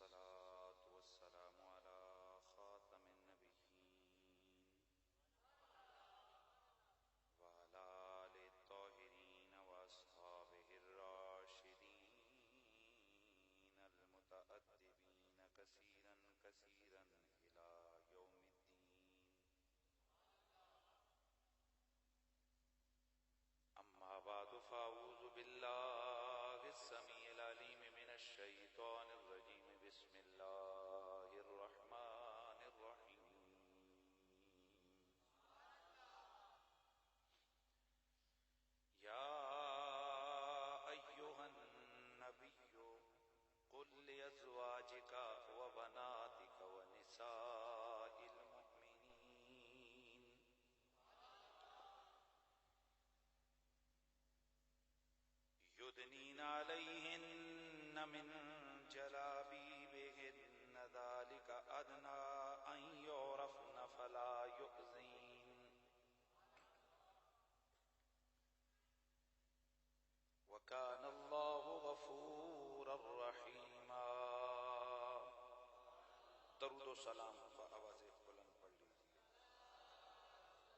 والصلاة والسلام على خاتم النبيين وعلى آله الطاهرين وأصحابه الراشدين المتأدبين كثيرا كثيرا إلى يوم الدين. أما بعد فأعوذ بالله السميع العليم من الشيطان الرجيم. بسم الله الرحمن الرحيم. يا أيها النبي قل لأزواجك وبناتك ونساء المؤمنين يدنين عليهن من جلابيبهن ذلك أدنى أن يعرفن فلا يؤذين وكان الله غفورا رحيما. درود و سلام آواز بلند پڑھ لیجیے.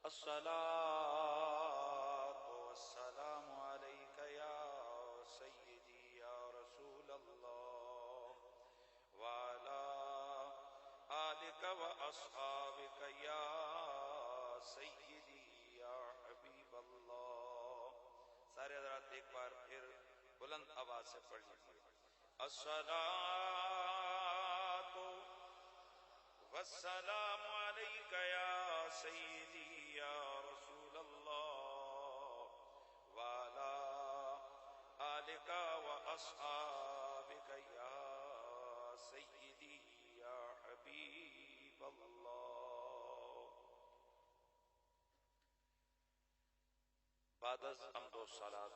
الصلاة والسلام عليك يا سيدي يا رسول الله وعلى آلك وأصحابك يا سيدي يا حبيب الله. سارے حضرات ایک بار پھر بلند آواز سے پڑھ لیجیے. الصلاة والسلام عليك يا سيدي يا رسول الله وعلى آلك وأصحابك يا سيدي يا حبيب الله. بعد از حمد و صلات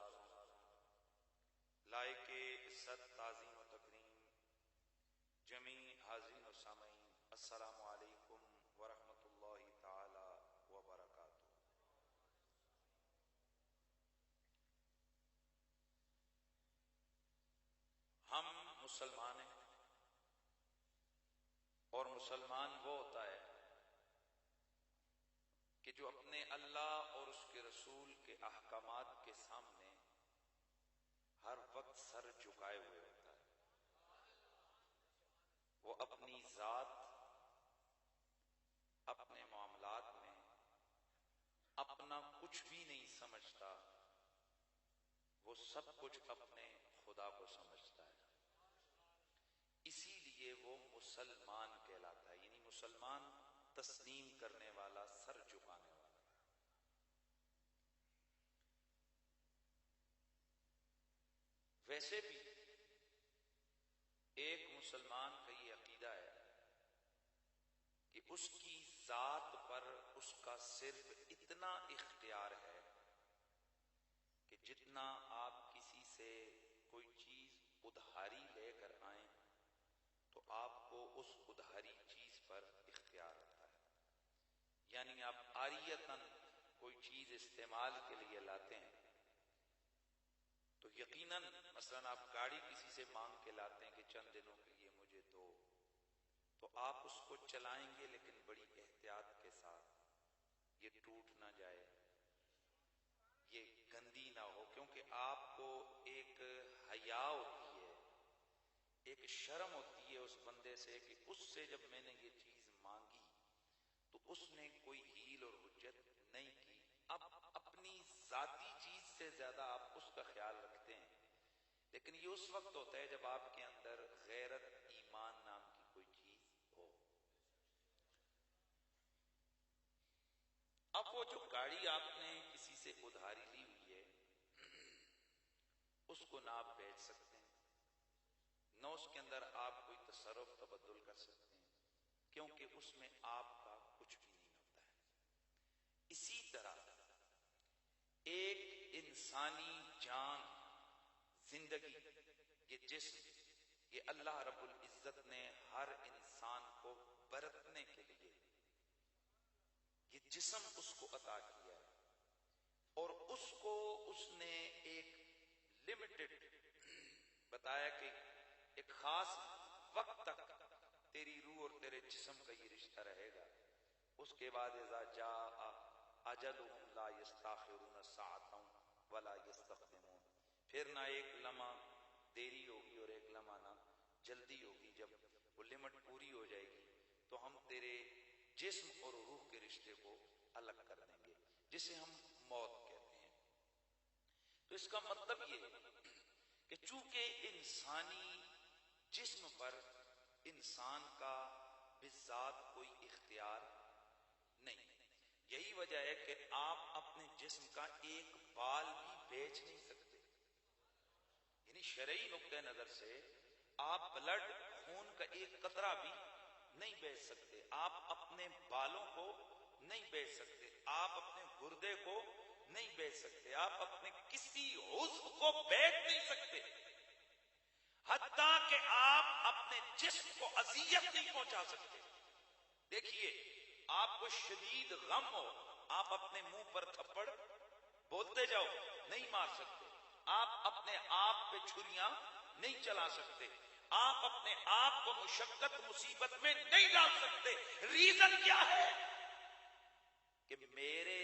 لائق عزت تعظیم و تکریم جمیع حاضرین و سامعین، السلام علیکم ورحمۃ اللہ تعالی وبرکاتہ. ہم مسلمان ہیں اور مسلمان وہ ہوتا ہے کہ جو اپنے اللہ اور اس کے رسول کے احکامات کے سامنے ہر وقت سر جھکائے ہوئے ہوتا ہے. وہ اپنی ذات، اپنے معاملات میں اپنا کچھ بھی نہیں سمجھتا، وہ سب کچھ اپنے خدا کو سمجھتا ہے. اسی لیے وہ مسلمان کہلاتا ہے، یعنی مسلمان تسلیم کرنے والا، سر جھکانے والا. ویسے بھی ایک مسلمان کا یہ عقیدہ ہے کہ اس کی ذات پر اس کا صرف اتنا اختیار ہے کہ جتنا آپ کسی سے کوئی چیز ادھاری لے کر آئیں تو آپ کو اس ادھاری چیز پر اختیار ہوتا ہے. یعنی آپ عاریتاً کوئی چیز استعمال کے لیے لاتے ہیں تو یقیناً مثلا آپ گاڑی کسی سے مانگ کے لاتے ہیں کہ چند دنوں کے لیے مجھے دو، تو آپ اس کو چلائیں گے لیکن بڑی احتیاط کے ساتھ، یہ ٹوٹ نہ جائے، یہ گندی نہ ہو، کیونکہ آپ کو ایک حیا ہوتی ہے، ایک شرم ہوتی ہے اس بندے سے کہ اس سے جب میں نے یہ چیز مانگی تو اس نے کوئی ہیل اور حجت نہیں کی. اب اپنی ذاتی چیز سے زیادہ آپ اس کا خیال رکھتے ہیں، لیکن یہ اس وقت ہوتا ہے جب آپ کے اندر غیرت، ایمان نام کی کوئی چیز ہو. اب وہ جو گاڑی آپ نے کسی سے ادھاری لی ہوئی ہے اس کو نہ آپ بیچ سکتے ہیں، نہ اس کے اندر آپ کوئی تصرف تبدل کر سکتے ہیں، کیونکہ اس میں آپ کا کچھ بھی نہیں ہوتا ہے. اسی طرح ایک انسانی جان، زندگی، یہ جسم، یہ اللہ رب العزت نے ہر انسان کو برتنے کے لیے یہ جسم اس کو عطا کیا ہے، اور اس کو اس نے ایک لمیٹڈ بتایا کہ ایک خاص وقت تک تیری روح اور تیرے جسم کا یہ رشتہ رہے گا. اس کے بعد اذا جاء اجلهم لا يستاخرون ساعة ولا يستقدمون. پھر نہ ایک لمحہ دیری ہوگی اور ایک لمحہ نہ جلدی ہوگی. جب وہ لمٹ پوری ہو جائے گی تو ہم تیرے جسم اور روح کے رشتے کو الگ کر دیں گے، جسے ہم موت کہتے ہیں. تو اس کا مطلب یہ ہے کہ چونکہ انسانی جسم پر انسان کا بذات کوئی اختیار نہیں، یہی وجہ ہے کہ آپ اپنے جسم کا ایک بال بھی بیچ نہیں سکتے. یعنی شرعی نقطہ نظر سے آپ بلڈ خون کا ایک قطرہ بھی نہیں بیچ سکتے. آپ اپنے بالوں کو نہیں بیچ سکتے، آپ اپنے گردے کو نہیں بیچ سکتے، آپ اپنے کسی عضو کو بیچ نہیں سکتے، حتیٰ کہ آپ اپنے جسم کو اذیت نہیں پہنچا سکتے. دیکھیے، آپ کو شدید غم ہو، آپ اپنے منہ پر تھپڑ بولتے جاؤ، نہیں مار سکتے. آپ اپنے آپ پہ چھریاں نہیں چلا سکتے، آپ اپنے آپ کو مشقت مصیبت میں نہیں ڈال سکتے. ریزن کیا ہے؟ کہ میرے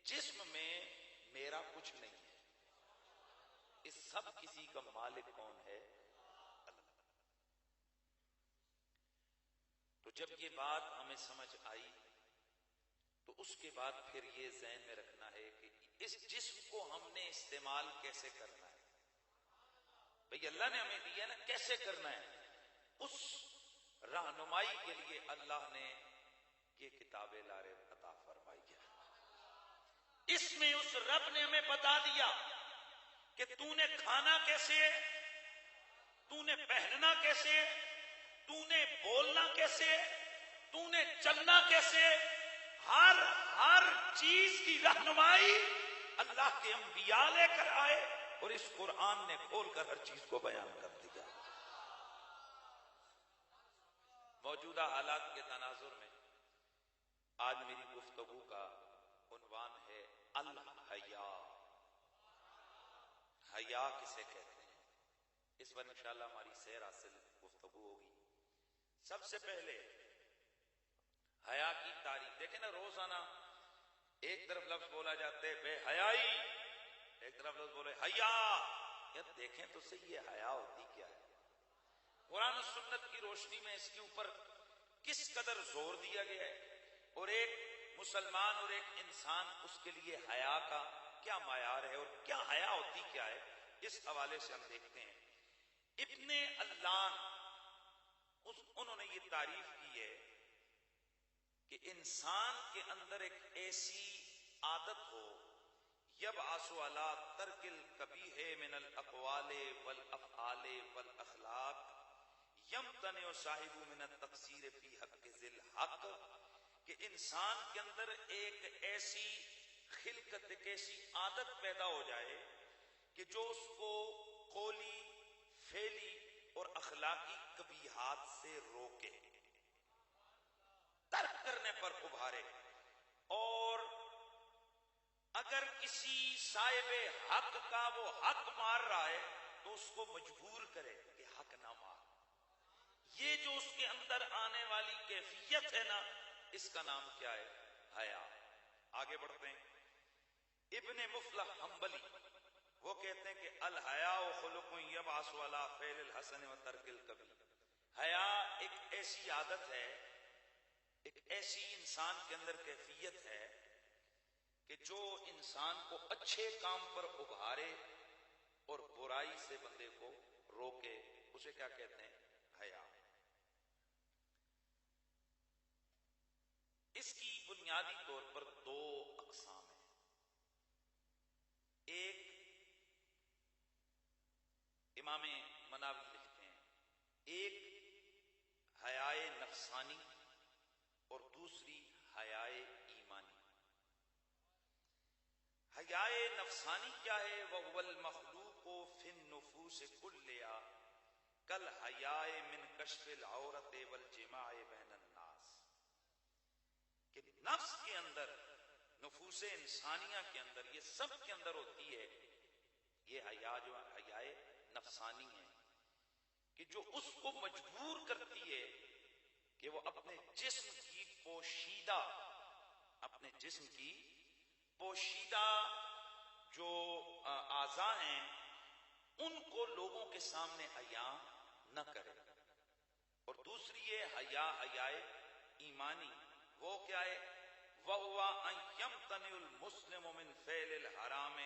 جسم میں میرا کچھ نہیں ہے. اس سب کسی کا مالک کون ہے؟ اللہ. تو جب یہ بات ہمیں سمجھ آئی تو اس کے بعد پھر یہ ذہن میں رکھنا ہے کہ اس جسم کو ہم نے استعمال کیسے کرنا ہے. بھئی اللہ نے ہمیں دیا نا، کیسے کرنا ہے؟ اس رہنمائی کے لیے اللہ نے یہ کتاب لارے عطا فرمائی ہے. اس میں اس رب نے ہمیں بتا دیا کہ تو نے کھانا کیسے، تو نے پہننا کیسے، تو نے بولنا کیسے، تو نے چلنا کیسے. ہر چیز کی رہنمائی اللہ کے انبیاء لے کر آئے اور اس قرآن نے کھول کر ہر چیز کو بیان کر دیا. موجودہ حالات کے تناظر میں آج میری گفتگو کا عنوان ہے الحیا. حیا کسے کہتے ہیں، اس پر انشاءاللہ ہماری سیر حاصل گفتگو ہوگی. سب سے پہلے حیا کی تعریف دیکھیں نا. روزانہ ایک طرف لفظ بولا جاتا ہے بے حیائی، ایک طرف لفظ بولے حیا. یہ دیکھیں تو صحیح، یہ حیا ہوتی کیا ہے؟ قرآن و سنت کی روشنی میں اس کے اوپر کس قدر زور دیا گیا ہے، اور ایک مسلمان اور ایک انسان اس کے لیے حیا کا کیا معیار ہے اور کیا حیا ہوتی کیا ہے، اس حوالے سے ہم دیکھتے ہیں. ابن علان انہوں نے یہ تعریف کی ہے کہ انسان کے اندر ایک ایسی عادت ہو یبعث علی ترک القبیح من الاقوال والافعال والاخلاق یمتنع صاحب من التقصیر فی حق ذی الحق، کہ انسان کے اندر ایک ایسی خلقت، ایک ایسی عادت پیدا ہو جائے کہ جو اس کو قولی، فعلی اور اخلاقی قبیحات سے روکے، ترک کرنے پر ابھارے، اور اگر کسی صاحب حق کا وہ حق مار رہا ہے تو اس کو مجبور کرے کہ حق نہ مار. یہ جو اس کے اندر آنے والی کیفیت ہے نا، اس کا نام کیا ہے؟ حیا. آگے بڑھتے ہیں. ابن مفلح حنبلی وہ کہتے ہیں کہ الحیاء خلق یبعث علی فعل الحسن و ترک القبیح. حیا ایک ایسی عادت ہے، ایک ایسی انسان کے اندر کیفیت ہے کہ جو انسان کو اچھے کام پر ابھارے اور برائی سے بندے کو روکے. اسے کیا کہتے ہیں؟ حیا. اس کی بنیادی طور پر دو اقسام ہیں. ایک امام مناوی لکھتے ہیں، ایک حیائے نفسانی اور دوسری حیائے ایمانی. حیائے نفسانی کیا ہے؟ وَهُوَ الْمَخْلُوقُ فِي النُّفُوسِ كُلِّهَا كَالْحَيَاءِ مِنْ كَشْفِ الْعَوْرَةِ وَالْجِمَاعِ بَيْنَ النَّاسِ، کہ نفس کے اندر، نفوس انسانیہ کے اندر، یہ سب کے اندر ہوتی ہے یہ حیا، جو حیائے نفسانی ہے، کہ جو اس کو مجبور کرتی ہے کہ وہ اپنے جسم کی پوشیدہ جو اعضاء ہیں ان کو لوگوں کے سامنے حیا نہ کرے. اور دوسری ہے حیائے ایمانی. وہ کیا ہے؟ وَهُوَ أَن يَمْتَنِعُ الْمُسْلِمُ مِنْ فِعْلِ الْحَرَامِ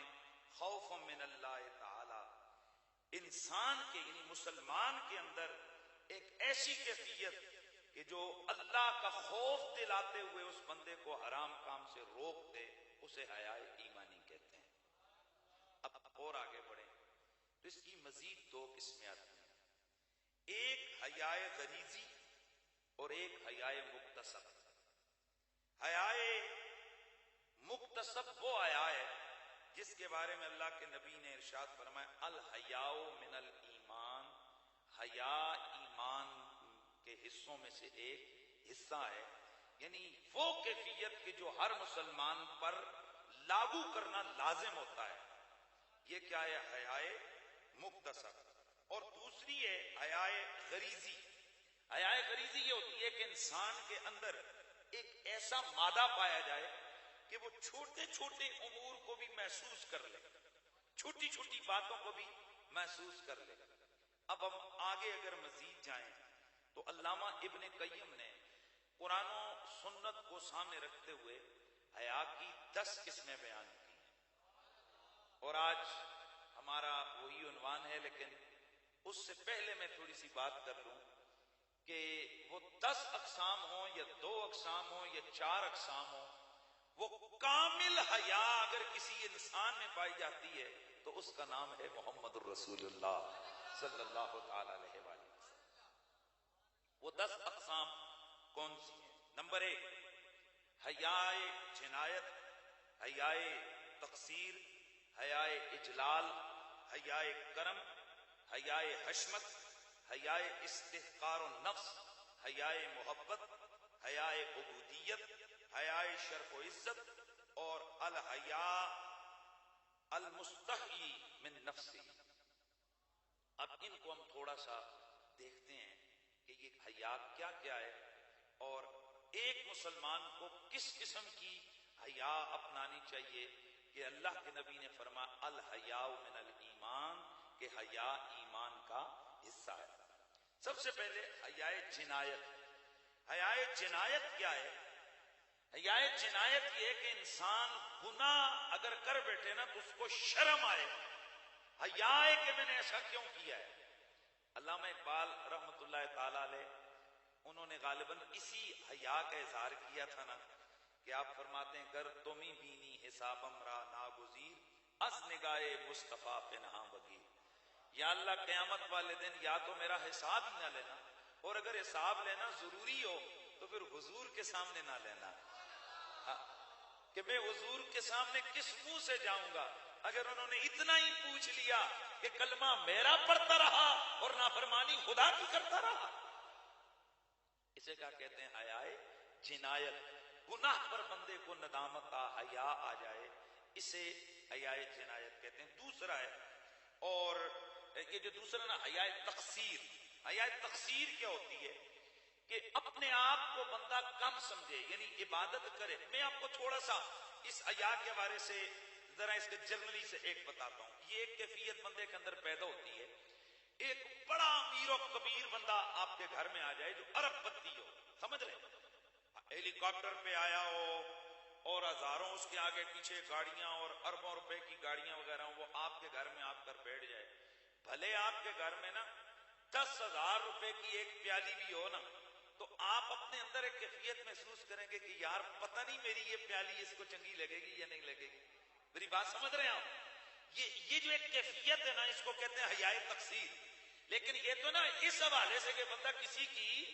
خَوْفًا مِنَ اللَّهِ تَعَالَى. انسان کے یعنی مسلمان کے اندر ایک ایسی کیفیت کہ جو اللہ کا خوف دلاتے ہوئے اس بندے کو حرام کام سے روک دے، اسے حیائے ایمانی کہتے ہیں. اب اور آگے بڑھیں تو اس کی مزید دو قسمیں آتی ہیں. ایک حیائے غریزی اور ایک حیائے مکتسب. حیائے مکتسب وہ حیا ہے جس کے بارے میں اللہ کے نبی نے ارشاد فرمایا الحیاء من الایمان. حیا ایمان کے حصوں میں سے ایک حصہ ہے، یعنی وہ کیفیت کہ جو ہر مسلمان پر لاگو کرنا لازم ہوتا ہے. یہ کیا ہے؟ حیائے مکتسب. اور دوسری ہے حیائے غریزی. حیائے غریزی یہ ہوتی ہے کہ انسان کے اندر ایک ایسا مادہ پایا جائے کہ وہ چھوٹے چھوٹے امور کو بھی محسوس کر لے، چھوٹی چھوٹی باتوں کو بھی محسوس کر لے. اب ہم آگے اگر مزید جائیں تو علامہ ابن قیم نے قرآن و سنت کو سامنے رکھتے ہوئے حیا کی 10 قسمیں بیان کی ہیں. اور آج ہمارا وہی عنوان ہے، لیکن اس سے پہلے میں تھوڑی سی بات کر لوں کہ وہ 10 اقسام ہوں یا 2 اقسام ہوں یا 4 اقسام ہوں، وہ کامل حیا اگر کسی انسان میں پائی جاتی ہے تو اس کا نام ہے محمد الرسول اللہ صلی اللہ تعالی علیہ وآلہ وسلم. وہ 10 اقسام کون سی ہیں؟ نمبر 1 حیائے جنایت، حیائے تقصیر، حیائے اجلال، حیائے کرم، حیائے حشمت، حیائے استحقار النفس، حیائے محبت، حیائے عبودیت، حیائے شرف و عزت، اور الحیاء المستحی من نفسی. اب ان کو ہم تھوڑا سا دیکھتے ہیں کہ یہ حیا کیا کیا ہے اور ایک مسلمان کو کس قسم کی حیا اپنانی چاہیے. کہ اللہ کے نبی نے فرمایا الحیاء من الایمان، کہ حیا ایمان کا حصہ ہے. سب سے پہلے حیائے جنایت. حیائے جنایت کیا ہے؟ حیائے جنایت یہ کہ انسان گناہ اگر کر بیٹھے نا تو اس کو شرم آئے، حیا ہے کہ میں نے ایسا کیوں کیا ہے. علامہ اقبال رحمت اللہ تعالی علیہ انہوں نے غالباً اسی حیا کا اظہار کیا تھا نا کہ آپ فرماتے ہیں گر تمی بینی حسابم را ناگزیر از نگاہ مصطفیٰ پنہا بگیر. یا اللہ قیامت والے دن یا تو میرا حساب ہی نہ لینا، اور اگر حساب لینا ضروری ہو تو پھر حضور کے سامنے نہ لینا. کہ میں حضور کے سامنے کس منہ سے جاؤں گا اگر انہوں نے اتنا ہی پوچھ لیا کہ کلمہ میرا پڑھتا رہا اور نافرمانی خدا کی کرتا رہا. اسے کیا کہتے ہیں؟ حیائے جنایت. گناہ پر بندے کو ندامت حیا آ جائے، اسے حیائے جنایت کہتے ہیں. دوسرا ہے، اور یہ جو دوسرا نا حیائے تقصیر. حیائے تقصیر کیا ہوتی ہے؟ کہ اپنے آپ کو بندہ کم سمجھے، یعنی عبادت کرے. میں آپ کو تھوڑا سا اس حیا کے بارے سے ذرا اس کے جرنلی سے ایک بتاتا ہوں. یہ ایک کیفیت بندے کے اندر پیدا ہوتی ہے. ایک بڑا امیر و کبیر بندہ آپ کے گھر میں آ جائے جو ارب پتی ہو، سمجھ رہے ہیں، ہیلی کاپٹر پہ آیا ہو اور ہزاروں اس کے آگے پیچھے گاڑیاں اور اربوں روپے کی گاڑیاں وغیرہ ہوں، وہ آپ کے گھر میں آپ کر بیٹھ جائے. بھلے آپ کے گھر میں نا 10,000 روپے کی ایک پیالی بھی ہو نا، تو آپ اپنے اندر ایک کیفیت محسوس کریں گے کہ یار پتہ نہیں میری یہ پیالی اس کو چنگی لگے گی یا نہیں لگے گی. میری بات سمجھ رہے ہیں آپ؟ یہ جو ایک کیفیت ہے نا، اس کو کہتے ہیں حیائے تقصیر. لیکن یہ تو نا اس حوالے سے کہ بندہ کسی کی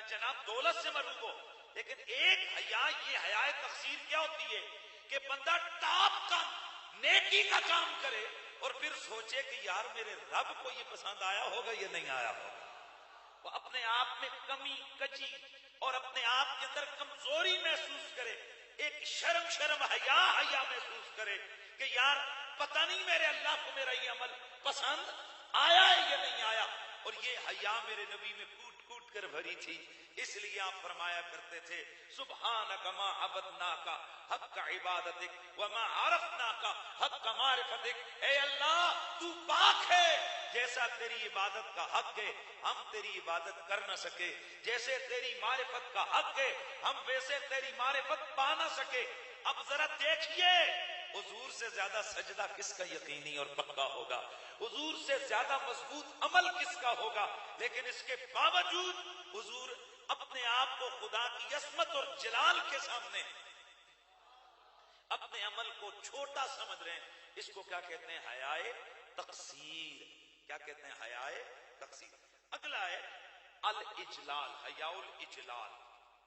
جناب دولت سے مرغوب ہو، لیکن ایک حیا، یہ حیائے تقصیر کیا ہوتی ہے کہ بندہ ٹاپ کا نیکی کا کام کرے اور پھر سوچے کہ یار میرے رب کو یہ پسند آیا ہوگا یا نہیں آیا ہوگا. وہ اپنے آپ میں کمی کجی اور اپنے آپ کے اندر کمزوری محسوس کرے، ایک شرم حیا محسوس کرے کہ یار پتہ نہیں میرے اللہ کو میرا یہ عمل پسند آیا ہے یا نہیں آیا. اور یہ حیا میرے نبی میں کوٹ کوٹ کر بھری تھی. اس لیے آپ فرمایا کرتے تھے سبحانک ما عبدناک حق عبادتک وما عرفناک حق معرفتک. اے اللہ تو پاک ہے، جیسا تیری عبادت کا حق ہے ہم تیری عبادت کر نہ سکے، جیسے تیری معرفت کا حق ہے ہم ویسے تیری معرفت پا نہ سکے. اب ذرا دیکھیے حضور سے زیادہ سجدہ کس کا یقینی اور پکا ہوگا، حضور سے زیادہ مضبوط عمل کس کا ہوگا، لیکن اس کے باوجود حضور اپنے آپ کو خدا کی عظمت اور جلال کے سامنے اپنے عمل کو چھوٹا سمجھ رہے ہیں. اس کو کیا کہتے ہیں؟ حیائے تقصیر. کیا کہتے ہیں؟ حیائے تقصیر. اگلا ہے الاجلال، حیاء الاجلال.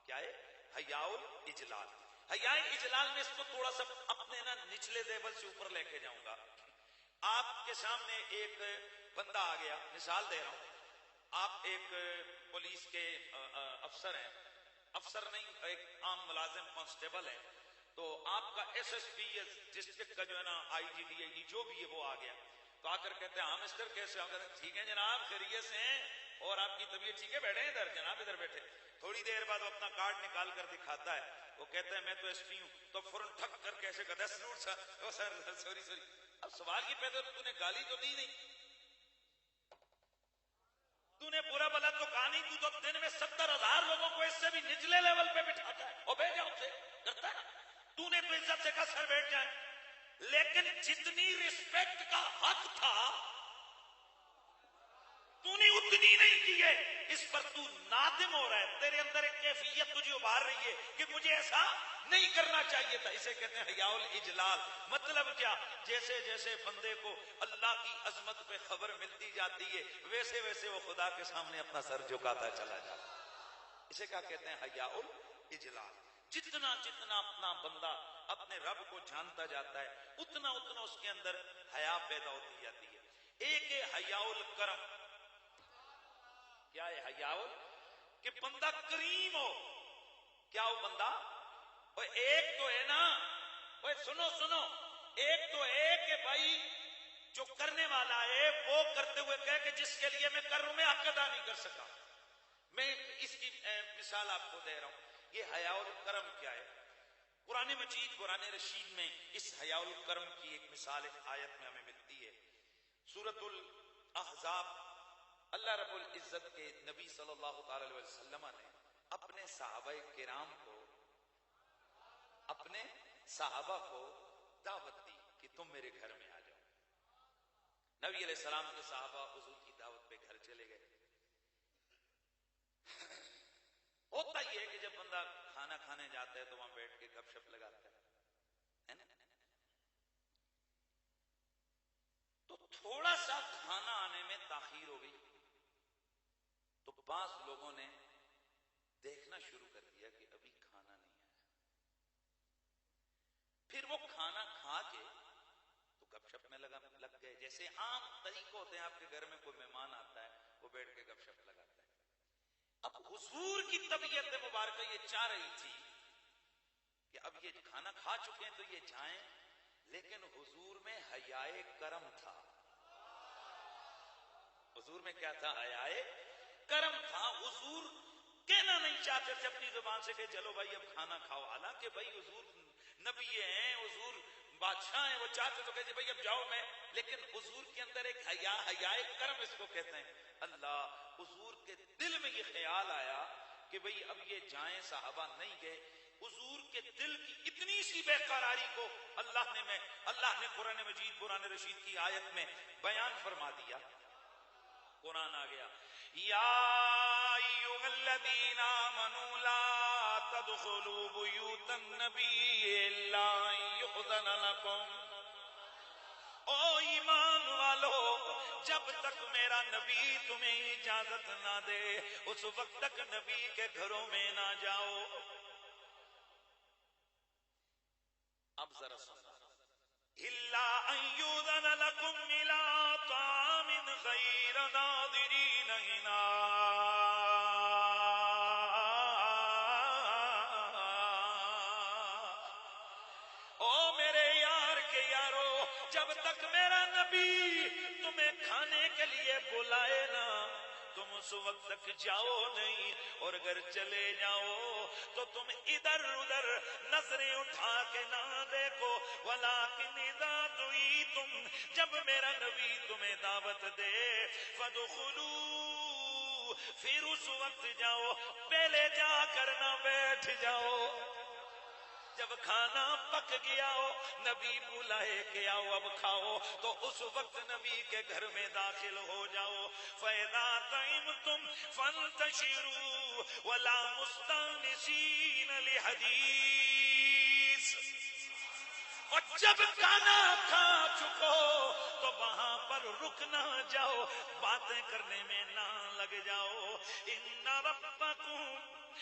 کیا ہے؟ حیاء الاجلال. حیاء اجلال میں اس کو تھوڑا سا اپنے نا نچلے لیول سے اوپر لے کے جاؤں گا. آپ کے سامنے ایک بندہ آ گیا، مثال دے رہا ہوں، آپ ایک پولیس کے افسر ہیں، افسر نہیں ایک عام ملازم کانسٹیبل ہیں، تو آپ کا ایس ایس پی یا ڈسٹرکٹ کا جو ہے نا آئی جی ڈی آئی جو بھی ہے وہ آ گیا، تو آ کر کہتے ہیں ہاں مسٹر کیسے ہو؟ کہتے ہیں ٹھیک ہے جناب خیریت سے ہیں، اور آپ کی طبیعت ٹھیک ہے؟ بیٹھے ہیں ادھر جناب، ادھر بیٹھے. تھوڑی دیر بعد وہ اپنا کارڈ نکال کر دکھاتا ہے، وہ کہتا ہے میں تو ایس پی ہوں، تو فوراً ٹھک کر کیسے کہتا ہے سلوٹ سر، سوری. اب سوال یہ پیدا تو نے گالی تو دی نہیں، تو نے برا بلا تو کہا نہیں، تو دن میں 70,000 لوگوں کو اس سے بھی نچلے لیول پہ بٹھاتا ہے اور بھیجا اسے کرتا ہے. تو نے تو عزت سے کہا سر بیٹھ جائیں، لیکن جتنی رسپیکٹ کا حق تھا تو نے اتنی نہیں کی ہے. اس پر تو نادم ہو رہا ہے، تیرے اندر ایک کیفیت تجھے ابھار رہی ہے کہ مجھے ایسا نہیں کرنا چاہیے تھا. اسے کہتے ہیں حیاء الاجلال. مطلب کیا؟ جیسے جیسے بندے کو اللہ کی عظمت پہ خبر ملتی جاتی ہے ویسے ویسے وہ خدا کے سامنے اپنا سر جھکاتا چلا جاتا. اسے کیا کہتے ہیں؟ حیاء الاجلال. جتنا جتنا اپنا بندہ اپنے رب کو جانتا جاتا ہے اتنا اتنا اس کے اندر حیا پیدا ہوتی جاتی ہے. ایک ہے حیاء الکرم. کیا ہے حیاء؟ کہ بندہ کریم ہو. کیا ہو بندہ؟ ایک تو ہے نا، سنو، ایک تو ہے کہ بھائی جو کرنے والا ہے وہ کرتے ہوئے کہے کہ جس کے لیے میں کر رہا ہوں میں حق ادا نہیں کر سکا. میں اس کی مثال آپ کو دے رہا ہوں. یہ حیاء الکرم کیا ہے؟ قرآن مجید قرآن رشید میں اس حیاء الکرم کی ایک مثال ایک آیت میں ہمیں ملتی ہے. سورۃ الاحزاب. اللہ رب العزت کے نبی صلی اللہ تعالی علیہ وسلم نے اپنے صحابہ کرام کو، اپنے صحابہ کو دعوت دی کہ تم میرے گھر میں آ جاؤ. نبی علیہ السلام کے صحابہ حضور کی دعوت پہ گھر چلے گئے. ہوتا یہ ہے کہ جب بندہ کھانا کھانے جاتا ہے تو وہاں بیٹھ کے گپ شپ لگاتا ہے نا. تو تھوڑا سا کھانا آنے میں تاخیر ہو گئی تو بعض لوگوں نے دیکھنا شروع کر دیا کہ ابھی کھانا نہیں آیا. پھر وہ کھانا کھا کے تو گپ شپ میں لگ گئے. جیسے عام طریقے ہوتے ہیں، آپ کے گھر میں کوئی مہمان آتا ہے وہ بیٹھ کے گپ شپ لگاتا ہے. اب حضور کی طبیعت مبارکہ یہ چاہ رہی تھی کہ اب یہ کھانا کھا چکے ہیں تو یہ جائیں، لیکن حضور میں حیاء کرم تھا. حضور میں کیا تھا؟ حیاء کرم تھا. حضور کہنا نہیں چاہتے تھے اپنی زبان سے کہ چلو بھائی اب کھانا کھاؤ. حالانکہ بھائی حضور نبی ہیں، حضور بادشاہ ہیں، وہ چاہتے تو کہتے بھائی اب جاؤ میں، لیکن حضور کے اندر ایک حیاء کرم اس کو کہتے ہیں. اللہ حضور کے دل میں یہ خیال آیا کہ بھئی اب یہ جائیں، صحابہ نہیں گئے. حضور کے دل کی اتنی سی بے قراری کو اللہ نے قرآن مجید قرآن رشید کی آیت میں بیان فرما دیا. قرآن آ گیا یا ایھا الذین آمنوا لا تدخلوا بیوت النبی الا ان یؤذن لکم. او ایمان والو، جب تک میرا نبی تمہیں اجازت نہ دے اس وقت تک نبی کے گھروں میں نہ جاؤ. اب ذرا سننا، الا ان یؤذن لکم الی طعام غیر ناظرین اناء. او میرے یار کے یارو، جب تک میرا نبی تمہیں کھانے کے لیے بلائے نا تم اس وقت تک جاؤ نہیں، اور اگر چلے جاؤ تو تم ادھر ادھر نظریں اٹھا کے نہ دیکھو، ولیکن اذا دعیتم، جب میرا نبی تمہیں دعوت دے، فادخلوا، پھر اس وقت جاؤ، پہلے جا کر نہ بیٹھ جاؤ۔ جب کھانا پک گیا ہو، نبی بلائے کہ آؤ اب کھاؤ، تو اس وقت نبی کے گھر میں داخل ہو جاؤ۔ فَإِذَا طَعِمْتُمْ فَانْتَشِرُوا وَلَا مُسْتَأْنِسِينَ لِحَدِيثٍ، اور جب کھانا کھا چکو تو وہاں پر رک نہ جاؤ، باتیں کرنے میں نہ لگ جاؤ۔ ان ربکم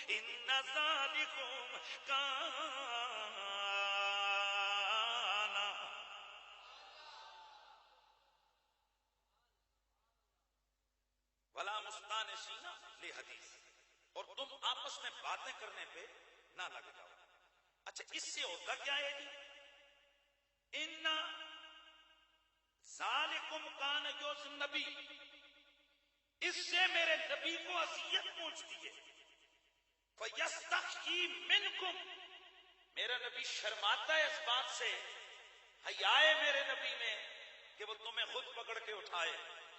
ان ذالکم کان ولا مستانسین لحدیث، اور تم آپس میں باتیں کرنے پہ نہ لگ جاؤ۔ اچھا اس سے ہوتا کیا ہے جی؟ ان ذالکم کان یؤذی النبی، اس سے میرے نبی کو اذیت پہنچتی ہے۔ فَيَسْتَحْيِي مِنْكُمْ، میرا نبی شرماتا ہے اس بات سے، حیا ہے میرے نبی میں کہ وہ تمہیں خود پکڑ کے اٹھائے،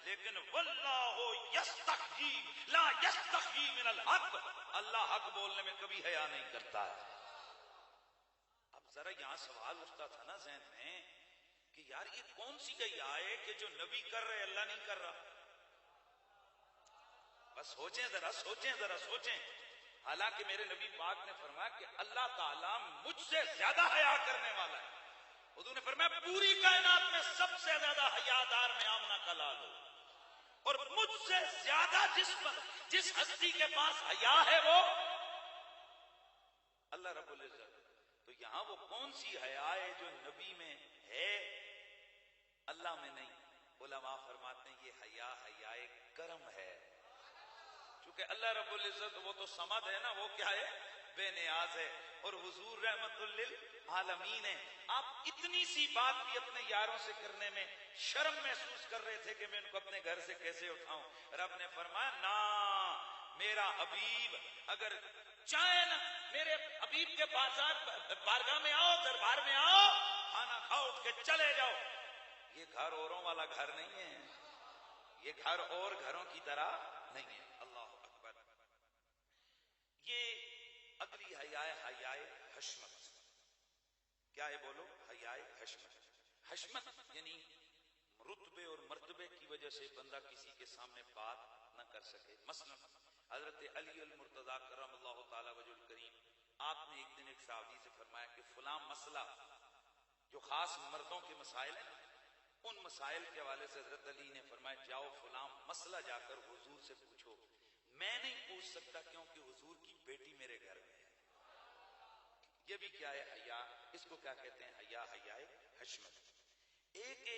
لیکن واللہ یستحیی لا یستحیی من الحق، اللہ حق بولنے میں کبھی حیا نہیں کرتا ہے۔ اب ذرا یہاں سوال اٹھتا تھا نا ذہن میں کہ یار یہ کون سی حیا ہے کہ جو نبی کر رہے اللہ نہیں کر رہا؟ بس سوچیں ذرا، سوچیں ذرا، سوچیں۔ حالانکہ میرے نبی پاک نے فرمایا کہ اللہ تعالیٰ مجھ سے زیادہ حیا کرنے والا ہے۔ حضور نے فرمایا پوری کائنات میں سب سے زیادہ حیادار میں آمنہ کا لال ہو، اور مجھ سے زیادہ جس ہستی کے پاس حیا ہے وہ اللہ رب العزت۔ تو یہاں وہ کون سی حیا ہے جو نبی میں ہے اللہ میں نہیں؟ علماء فرماتے ہیں یہ حیا حیائے کرم ہے، کیونکہ اللہ رب العزت وہ تو صمد ہے نا، وہ کیا ہے؟ بے نیاز ہے، اور حضور رحمت للعالمین ہے۔ آپ اتنی سی بات بھی اپنے یاروں سے کرنے میں شرم محسوس کر رہے تھے کہ میں ان کو اپنے گھر سے کیسے اٹھاؤں، رب نے فرمایا نا، میرا حبیب اگر چاہے نا میرے حبیب کے بارگاہ میں آؤ، دربار میں آؤ، کھانا کھاؤ، اٹھ کے چلے جاؤ۔ یہ گھر اوروں والا گھر نہیں ہے، یہ گھر اور گھروں کی طرح نہیں ہے۔ اللہ اکبر۔ یہ اگلی حیائے حیائے حشمت، کیا ہے بولو؟ حیائے حشمت۔ حشمت یعنی رتبے اور مرتبے کی وجہ سے بندہ کسی کے سامنے بات نہ کر سکے۔ مثلا حضرت علی المرتضیٰ کرم اللہ تعالی وجہ الکریم، آپ نے ایک دن ایک صحابی سے فرمایا کہ فلاں مسئلہ جو خاص مردوں کے مسائل ہیں ان مسائل کے حوالے سے حضرت علی نے فرمایا جاؤ فلاں مسئلہ جا کر حضور سے پوچھو، میں نہیں پوچھ سکتا کیونکہ حضور کی بیٹی میرے گھر میں ہے۔ یہ بھی کیا ہے؟ حیا۔ اس کو کیا کہتے ہیں؟ حیا، حیائے حشمت۔ ایک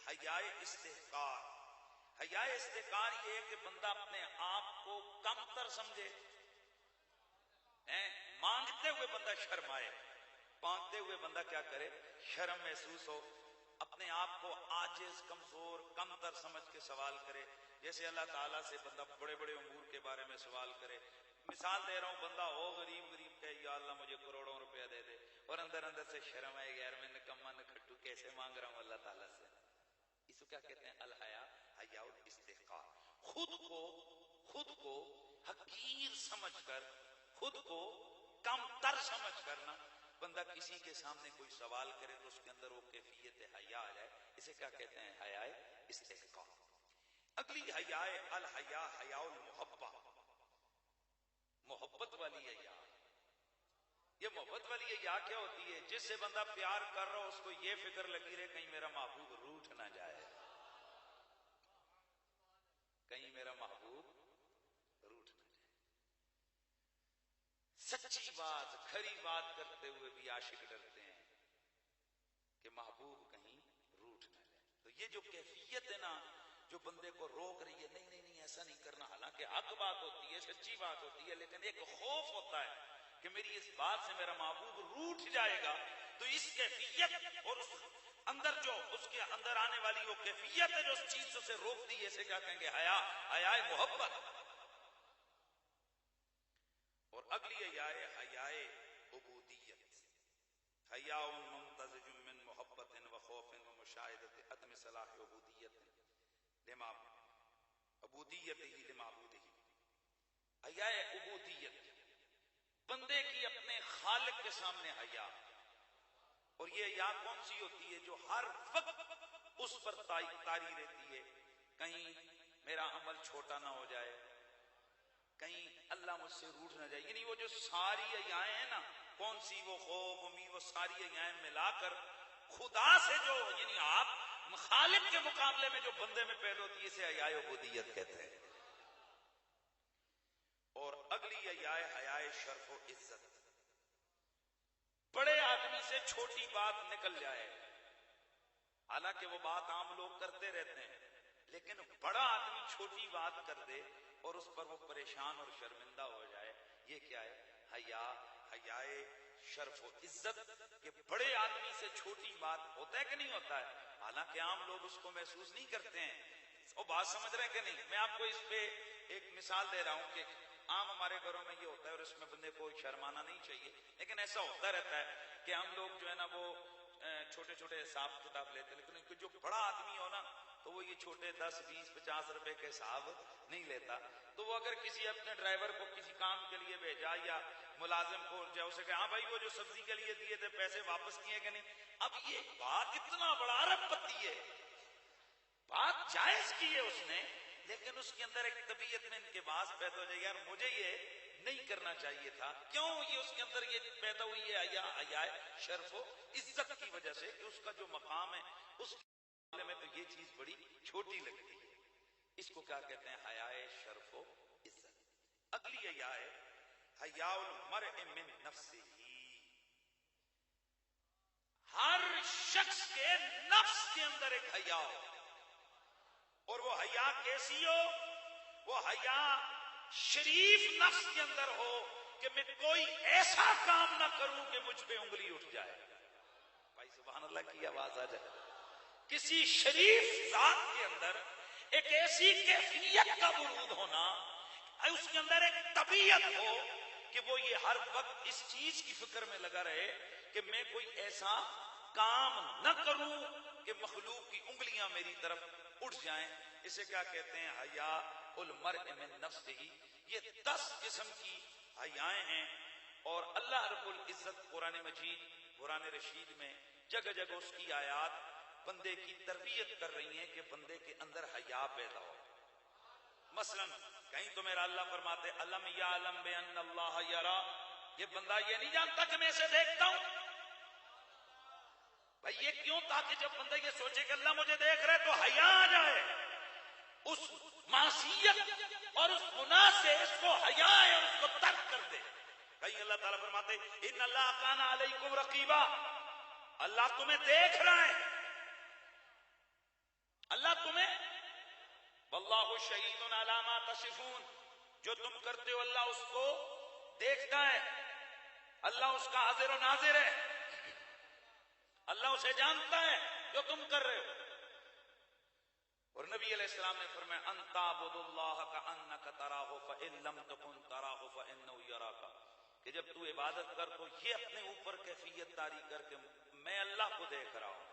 حیائے استحقار۔ حیائے استحقار یہ ہے کہ بندہ اپنے آپ کو کم تر سمجھے، مانگتے ہوئے بندہ شرمائے، مانگتے ہوئے بندہ کیا کرے؟ شرم محسوس ہو، اپنے آپ کو عاجز، کمزور، کم تر سمجھ کے سوال کرے۔ جیسے اللہ تعالیٰ سے بندہ بڑے بڑے امور کے بارے میں سوال کرے۔ مثال دے رہا ہوں، بندہ ہو غریب کہ یا اللہ مجھے کروڑوں روپیہ دے دے، اور اندر اندر سے شرم ہے یار میں نکما نکھٹو کیسے مانگ رہا ہوں اللہ تعالیٰ سے۔ اس کو کیا کہتے ہیں؟ الحیا، حیا الاستحقار۔ خود کو حقیر سمجھ کر، خود کو کم تر سمجھ کرنا، بندہ کسی کے سامنے کوئی سوال کرے تو اس کے اندر وہ کیفیت حیا آ جائے، اسے کیا کہتے ہیں؟ حیا استحقار۔ اگلی حیا الحیا، حیا المحبہ، محبت والی حیا۔ یہ محبت والی حیا کیا ہوتی ہے؟ جس سے بندہ پیار کر رہا ہو اس کو یہ فکر لگی رہے کہیں میرا محبوب روٹھ نہ جائے، کہیں میرا محبوب روٹھ نہ جائے۔ سچی بات، کھری بات کرتے ہوئے بھی عاشق ڈرتے ہیں کہ محبوب کہیں روٹھ نہ جائے۔ تو یہ جو کیفیت ہے نا جو بندے کو روک رہی ہے، نہیں نہیں نہیں ایسا نہیں کرنا، حالانکہ حق بات ہوتی ہے، سچی بات ہوتی ہے، لیکن ایک خوف ہوتا ہے کہ میری اس بات سے میرا محبوب روٹھ جائے گا، تو اس کیفیت اور اس اندر جو اس کے اندر آنے والی وہ کیفیت ہے جو اس چیز سے اسے روکتی ہے، اسے کیا کہیں گے؟ حیا، حیائے محبت. اور اگلی حیائے حیائے عبودیت، حیاء ممتزج من محبت و خوف و مشاہدت عدم صلاح عبودیت لما عبودیت ہی لمعبود ہی. حیائے عبودیت، بندے کی اپنے خالق کے سامنے حیا. اور یہ حیا کون سی ہوتی ہے؟ جو ہر وقت اس پر طاری رہتی ہے، کہیں میرا عمل چھوٹا نہ ہو جائے، کہیں اللہ مجھ سے روٹھ نہ جائے. یعنی وہ جو ساری حیائیں ہیں نا، کون سی؟ وہ خوف، امید، وہ ساری حیائیں ملا کر خدا سے جو، یعنی آپ خالق کے مقابلے میں جو بندے میں پیدا ہوتی ہے، اسے حیائے عبودیت کہتے ہیں. اور اگلی حیائے حیائے شرف و عزت. بڑے آدمی سے چھوٹی بات نکل جائے، حالانکہ وہ بات عام لوگ کرتے رہتے ہیں، لیکن بڑا آدمی چھوٹی بات کر دے اور اس پر وہ پریشان اور شرمندہ ہو جائے، یہ کیا ہے؟ حیا، حیائے شرف و عزت. کہ بڑے آدمی سے چھوٹی بات ہوتا ہے کہ نہیں ہوتا ہے؟ حالانکہ عام لوگ اس کو محسوس نہیں کرتے ہیں. وہ بات سمجھ رہے ہیں کہ نہیں؟ میں آپ کو اس پہ ایک مثال دے رہا ہوں کہ عام ہمارے گھروں میں یہ ہوتا ہے، اور اس میں بندے کو شرمانا نہیں چاہیے، لیکن ایسا ہوتا رہتا ہے کہ ہم لوگ جو ہے نا وہ چھوٹے چھوٹے حساب کتاب لیتے، لیکن جو بڑا آدمی ہو نا تو وہ یہ چھوٹے 10 20 50 روپے کے حساب نہیں لیتا. تو وہ اگر کسی اپنے ڈرائیور کو کسی کام کے لیے بھیجا یا ملازم کو جائے، اسے کہ ہاں بھائی وہ جو سبزی کے لیے دیے تھے پیسے واپس کیے کہ نہیں. اب یہ بات اتنا بڑا ارب پتی ہے، بات جائز کی ہے اس نے، لیکن اس کے اندر ایک طبیعت میں انکباس پیدا ہو جائے، یار مجھے یہ نہیں کرنا چاہیے تھا. کیوں؟ یہ اس کے اندر یہ پیدا ہوئی ہے حیا شرف و عزت کی وجہ سے، کہ اس کا جو مقام ہے اس کے معاملے میں تو یہ چیز بڑی چھوٹی لگتی ہے. اس کو کیا کہتے ہیں؟ حیا شرف و عزت. اگلی حیا ہے حیاء المرء من نفسہ. ہر شخص کے نفس کے اندر ایک حیا ہو، اور وہ حیا کیسی ہو؟ وہ حیا شریف نفس کے اندر ہو کہ میں کوئی ایسا کام نہ کروں کہ مجھ پہ انگلی اٹھ جائے. بھائی سبحان اللہ کی آواز آ جائے. کسی شریف ذات کے اندر ایک ایسی کیفیت کا ورود ہونا، اس کے اندر ایک طبیعت ہو کہ وہ یہ ہر وقت اس چیز کی فکر میں لگا رہے کہ میں کوئی ایسا کام نہ کروں کہ مخلوق کی انگلیاں میری طرف اٹھ جائیں. اسے کیا کہتے ہیں؟ حیاء المرء من نفسہ. یہ 10 قسم کی حیائیں ہیں، اور اللہ رب العزت قرآن مجید، قرآن رشید میں جگہ جگہ اس کی آیات بندے کی تربیت کر رہی ہیں کہ بندے کے اندر حیا پیدا ہو. مثلا کہیں تو میرا اللہ فرماتے الم یعلم بان اللہ یرا، یہ بندہ یہ نہیں جانتا کہ میں اسے دیکھتا ہوں. بھائی یہ کیوں؟ تاکہ جب بندہ یہ سوچے کہ اللہ مجھے دیکھ رہے تو حیا آ جائے، اس معصیت اور اس گناہ سے اس کو حیا ہے اور اس کو ترک کر دے. کہیں اللہ تعالیٰ فرماتے ان اللہ کان علیکم رقیبا، اللہ تمہیں دیکھ رہا ہے، اللہ تمہیں، واللہ شہید علی ما تصفون، جو تم کرتے ہو اللہ اس کو دیکھتا ہے، اللہ اس کا حاضر و ناظر ہے، اللہ اسے جانتا ہے جو تم کر رہے ہو. اور نبی علیہ السلام نے فرمایا ان تعبد اللہ کانک تراہ فان لم تکن تراہ فانہ یراک، کہ جب تو عبادت کر تو یہ اپنے اوپر کیفیت طاری کر کے میں اللہ کو دیکھ رہا ہوں.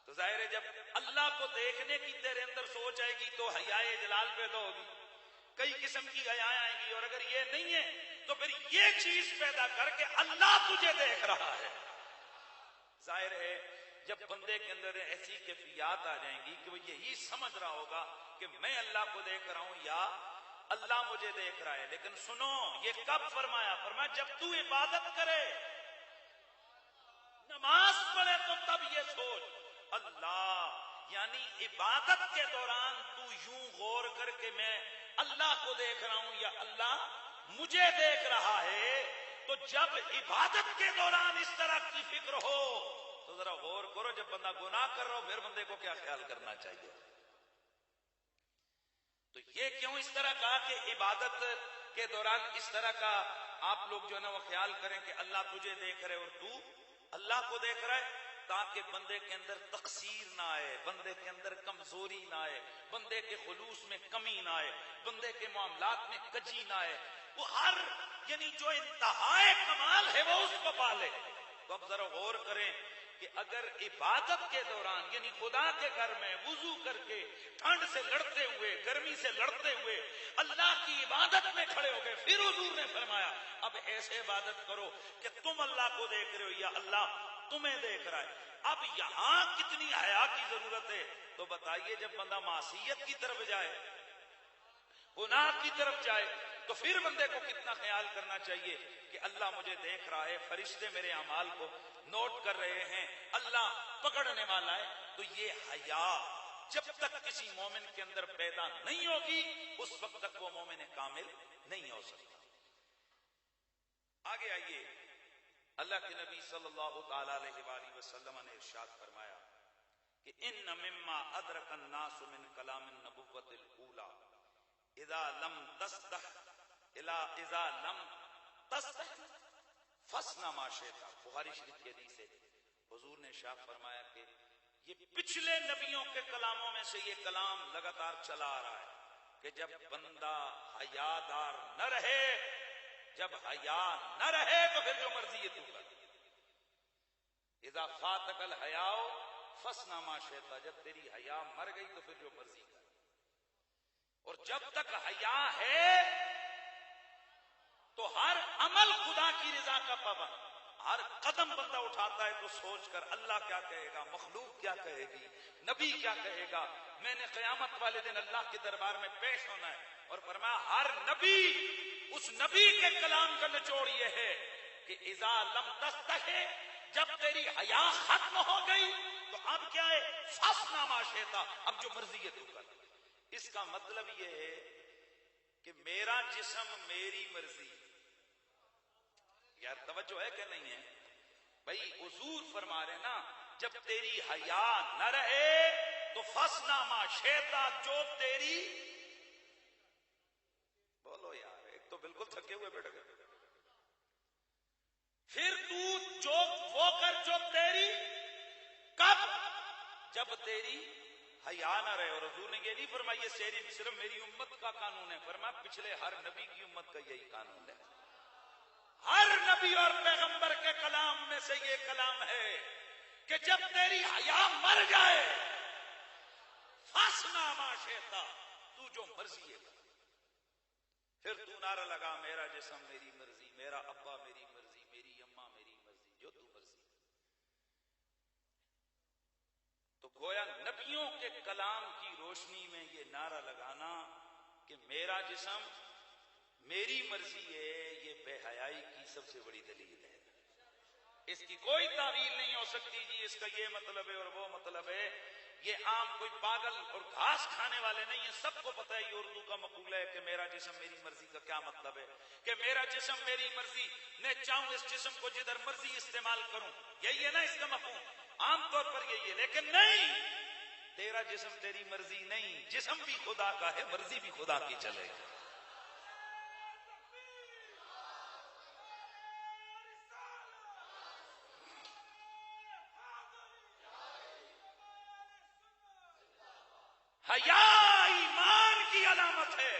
تو ظاہر ہے جب اللہ کو دیکھنے کی تیرے اندر سوچ آئے گی تو حیاء جلال پیدا ہوگی، کئی قسم کی حیا آئیں گی. اور اگر یہ نہیں ہے تو پھر یہ چیز پیدا کر کے اللہ تجھے دیکھ رہا ہے. ظاہر ہے جب بندے کے اندر ایسی کیفیات آ جائیں گی کہ وہ یہی سمجھ رہا ہوگا کہ میں اللہ کو دیکھ رہا ہوں یا اللہ مجھے دیکھ رہا ہے. لیکن سنو یہ کب فرمایا؟ فرمایا جب تو عبادت کرے، نماز پڑھے تو تب یہ سوچ اللہ، یعنی عبادت کے دوران تو یوں غور کر کے میں اللہ کو دیکھ رہا ہوں یا اللہ مجھے دیکھ رہا ہے. تو جب عبادت کے دوران اس طرح کی فکر ہو تو ذرا غور کرو، جب بندہ گناہ کر رہا ہو پھر بندے کو کیا خیال کرنا چاہیے. تو یہ کیوں اس طرح کہا کہ عبادت کے دوران اس طرح کا آپ لوگ جو ہے نا وہ خیال کریں کہ اللہ تجھے دیکھ رہے اور تو اللہ کو دیکھ رہا ہے؟ تاکہ بندے کے اندر تقصیر نہ آئے، بندے کے اندر کمزوری نہ آئے، بندے کے خلوص میں کمی نہ آئے، بندے کے معاملات میں کجی نہ آئے، وہ ہر یعنی جو انتہائے کمال ہے وہ اس کو پالے۔ تو اب ذرا غور کریں کہ اگر عبادت کے دوران یعنی خدا کے گھر میں وضو کر کے ٹھنڈ سے لڑتے ہوئے، گرمی سے لڑتے ہوئے اللہ کی عبادت میں کھڑے ہو گئے، پھر حضور نے فرمایا اب ایسے عبادت کرو کہ تم اللہ کو دیکھ رہے ہو یا اللہ تمہیں دیکھ رہا ہے۔ اب یہاں کتنی حیا کی ضرورت ہے؟ تو بتائیے جب بندہ معصیت کی طرف جائے، گناہ کی طرف جائے، تو پھر بندے کو کتنا خیال کرنا چاہیے کہ اللہ مجھے دیکھ رہا ہے، فرشتے میرے اعمال کو نوٹ کر رہے ہیں، اللہ پکڑنے والا ہے۔ تو یہ حیا جب تک کسی مومن کے اندر پیدا نہیں ہوگی اس وقت تک وہ مومن کامل نہیں ہو سکتا۔ آگے آئیے، اللہ کے نبی صلی اللہ تعالی علیہ وآلہ وسلم نے ارشاد فرمایا کہ ان مما ادرک الناس من کلام النبوۃ الاولی اذا لم تستح فصنع ما شئت۔ بخاری شریف کی حدیث ہے، حضور نے ارشاد فرمایا کہ یہ پچھلے نبیوں کے کلاموں میں سے یہ کلام لگاتار چلا آ رہا ہے کہ جب بندہ حیادار نہ رہے، جب حیا نہ رہے تو پھر جو مرضی یہ تو کر۔ اذا فاتک الحیاء فصنع ما شئت، جب تیری حیا مر گئی تو پھر جو مرضی کر۔ اور جب تک حیا ہے تو ہر عمل خدا کی رضا کا پابند، ہر قدم بندہ اٹھاتا ہے تو سوچ کر اللہ کیا کہے گا، مخلوق کیا کہے گی، نبی کیا کہے گا، میں نے قیامت والے دن اللہ کے دربار میں پیش ہونا ہے۔ اور فرمایا ہر نبی، اس نبی کے کلام کا نچوڑ یہ ہے کہ اذا لم تستحی، جب تیری حیا ختم ہو گئی تو اب کیا ہے، فصنع ما شئت، اب جو مرضی ہے تو کر۔ اس کا مطلب یہ ہے کہ میرا جسم میری مرضی۔ یار توجہ ہے کہ نہیں ہے بھائی؟ حضور فرما رہے نا جب تیری حیا نہ رہے تو فصنع ما شئت، جو تیری، بولو یار، ایک تو بالکل تھکے ہوئے بیٹھ گئے، پھر تو جو وہ کر جو تیری، کب؟ جب تیری حیا نہ رہے۔ اور حضور نے یہ نہیں فرمایا یہ صرف میری امت کا قانون ہے، فرمایا پچھلے ہر نبی کی امت کا یہی قانون ہے، ہر نبی اور پیغمبر کے کلام میں سے یہ کلام ہے کہ جب تیری حیا مر جائے فصنع ما شئت، تو جو مرضی ہے۔ پھر تو نعرہ لگا میرا جسم میری مرضی، میرا ابا میری مرضی، میری اماں میری مرضی، جو تو مرضی۔ تو گویا نبیوں کے کلام کی روشنی میں یہ نعرہ لگانا کہ میرا جسم میری مرضی ہے، یہ بے حیائی کی سب سے بڑی دلیل ہے۔ اس کی کوئی تعویل نہیں ہو سکتی جی اس کا یہ مطلب ہے اور وہ مطلب ہے۔ یہ عام کوئی پاگل اور گھاس کھانے والے نہیں ہیں، سب کو پتہ ہے یہ اردو کا مقولہ ہے کہ میرا جسم میری مرضی کا کیا مطلب ہے، کہ میرا جسم میری مرضی، میں چاہوں اس جسم کو جدھر مرضی استعمال کروں، یہی ہے نا اس کا مفہوم، عام طور پر یہی ہے۔ لیکن نہیں، تیرا جسم تیری مرضی نہیں، جسم بھی خدا کا ہے، مرضی بھی خدا کی چلے گی۔ حیا ایمان کی علامت ہے۔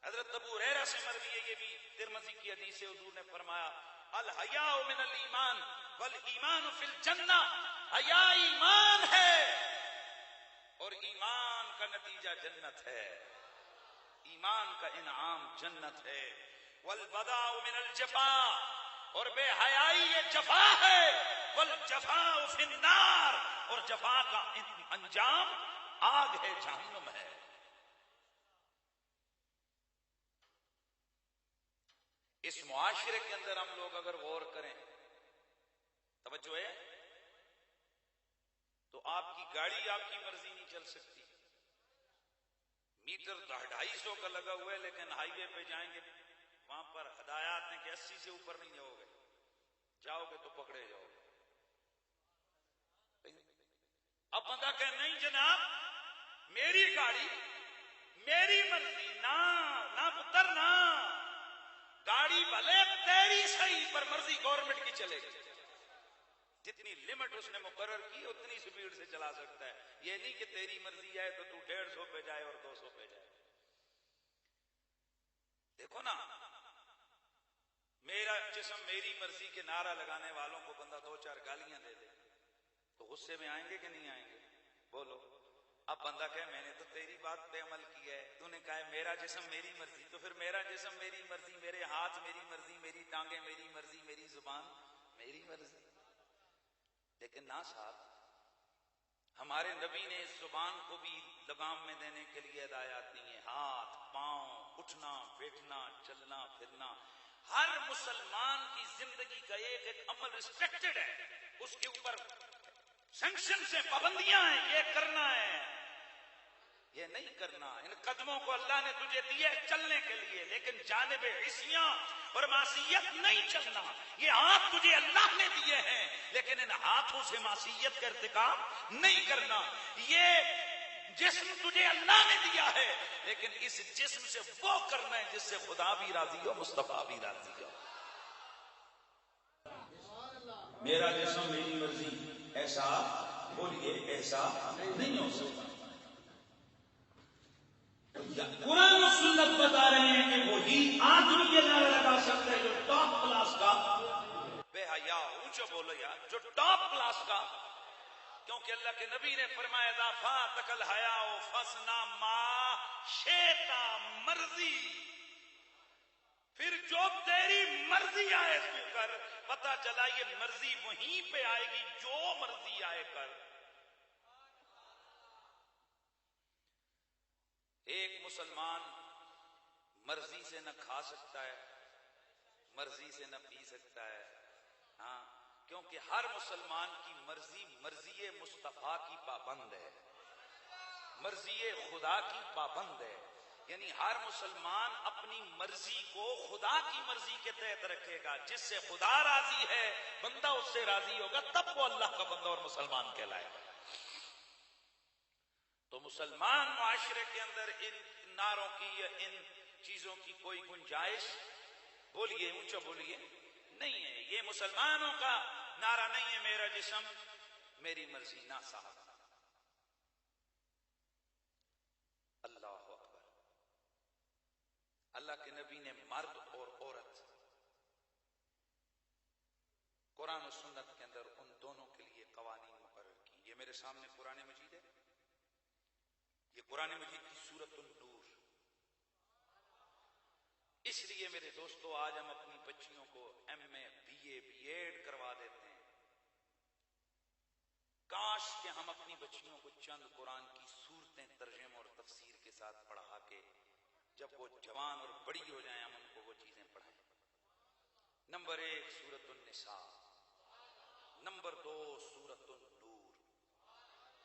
حضرت ابو ہریرہ سے مروی ہے، یہ بھی ترمذی کی حدیث ہے، حضور نے فرمایا الحیاء من الایمان والایمان فی الجنہ، حیا ایمان ہے اور ایمان کا نتیجہ جنت ہے، ایمان کا انعام جنت ہے۔ والبداء من الجفاء، اور بے حیائی یہ جفا ہے، والجفاء فی النار، اور جفا کا انجام آگ ہے، جہنم ہے۔ اس معاشرے کے اندر ہم لوگ اگر غور کریں، توجہ ہے، تو آپ کی گاڑی آپ کی مرضی نہیں چل سکتی، میٹر 250 کا لگا ہوا ہے، لیکن ہائی وے پہ جائیں گے وہاں پر ہدایات ہیں کہ 80 سے اوپر نہیں جاؤ گے، جاؤ گے تو پکڑے جاؤ گے۔ اب بندہ کہ نہیں جناب میری گاڑی میری مرضی، نہ پتر نہ، گاڑی بھلے تیری صحیح پر مرضی گورنمنٹ کی چلے گی۔ جتنی لمٹ اس نے مقرر کی اتنی سپیڈ سے چلا سکتا ہے. یہ نہیں کہ تیری مرضی آئے تو 150 پہ جائے اور 200 پہ جائے. دیکھو نا، میرا جسم میری مرضی کے نعرہ لگانے والوں کو بندہ 2-4 گالیاں دے دے تو غصے میں آئیں گے کہ نہیں آئیں گے؟ بولو. اب بندہ کہے میں نے تو تیری بات پہ عمل کیا ہے، تو نے کہا ہے میرا جسم میری مرضی، تو پھر میرا جسم میری مرضی، میرے ہاتھ میری مرضی، میری ٹانگیں میری مرضی، میری زبان میری مرضی. لیکن نہ صاحب، ہمارے نبی نے اس زبان کو بھی لگام میں دینے کے لیے ہدایات دی ہیں. ہاتھ، پاؤں، اٹھنا بیٹھنا، چلنا پھرنا، ہر مسلمان کی زندگی کا ایک ایک عمل ریسٹرکٹڈ ہے، اس کے اوپر سینکشن سے پابندیاں ہیں. یہ کرنا ہے، یہ نہیں کرنا. ان قدموں کو اللہ نے تجھے دیے چلنے کے لیے، لیکن جانب عصیاں اور معصیت نہیں چلنا. یہ ہاتھ تجھے اللہ نے دیے ہیں، لیکن ان ہاتھوں سے معصیت کا ارتکاب نہیں کرنا. یہ جسم تجھے اللہ نے دیا ہے، لیکن اس جسم سے وہ کرنا ہے جس سے خدا بھی راضی ہو، مصطفیٰ بھی راضی ہو. میرا جسم میری مرضی، ایسا بولیے ایسا نہیں ہو سکتا. قرآن و سنت بتا رہے ہیں کہ وہی آدمی یہ نعرہ لگا سکتا ہے جو ٹاپ کلاس کا بے حیا، اونچا بولو یار، جو ٹاپ کلاس کا. کیونکہ اللہ کے نبی نے فرمایا اذا فاتک الحیاء فاصنع ما شئت، مرضی. پھر جو تیری مرضی آئے تو کر. پتہ چلا یہ مرضی وہیں پہ آئے گی جو مرضی آئے کر. ایک مسلمان مرضی سے نہ کھا سکتا ہے، مرضی سے نہ پی سکتا ہے. ہاں، کیونکہ ہر مسلمان کی مرضی مرضی مصطفیٰ کی پابند ہے، مرضی خدا کی پابند ہے. یعنی ہر مسلمان اپنی مرضی کو خدا کی مرضی کے تحت رکھے گا. جس سے خدا راضی ہے بندہ اس سے راضی ہوگا، تب وہ اللہ کا بندہ اور مسلمان کہلائے گا. تو مسلمان معاشرے کے اندر ان نعروں کی یا ان چیزوں کی کوئی گنجائش، بولیے اونچا بولیے، نہیں ہے. یہ مسلمانوں کا نعرہ نہیں ہے میرا جسم میری مرضی. نہ صاحب. اللہ اکبر. اللہ کے نبی نے مرد اور عورت قرآن و سنت کے اندر ان دونوں کے لیے قوانین مقرر کی. یہ میرے سامنے قرآن مجید ہے، یہ قرآن مجید کی سورۃ النور. اس لیے میرے دوستو آج ہم اپنی بچیوں کو M A B A B Ed کروا دیتے ہیں. کاش کہ ہم اپنی بچیوں کو چند قرآن کی سورتیں ترجمہ اور تفسیر کے ساتھ پڑھا کے جب وہ جوان اور بڑی ہو جائیں ہم ان کو وہ چیزیں پڑھائیں. نمبر 1 سورۃ النساء، نمبر 2 سورۃ النور،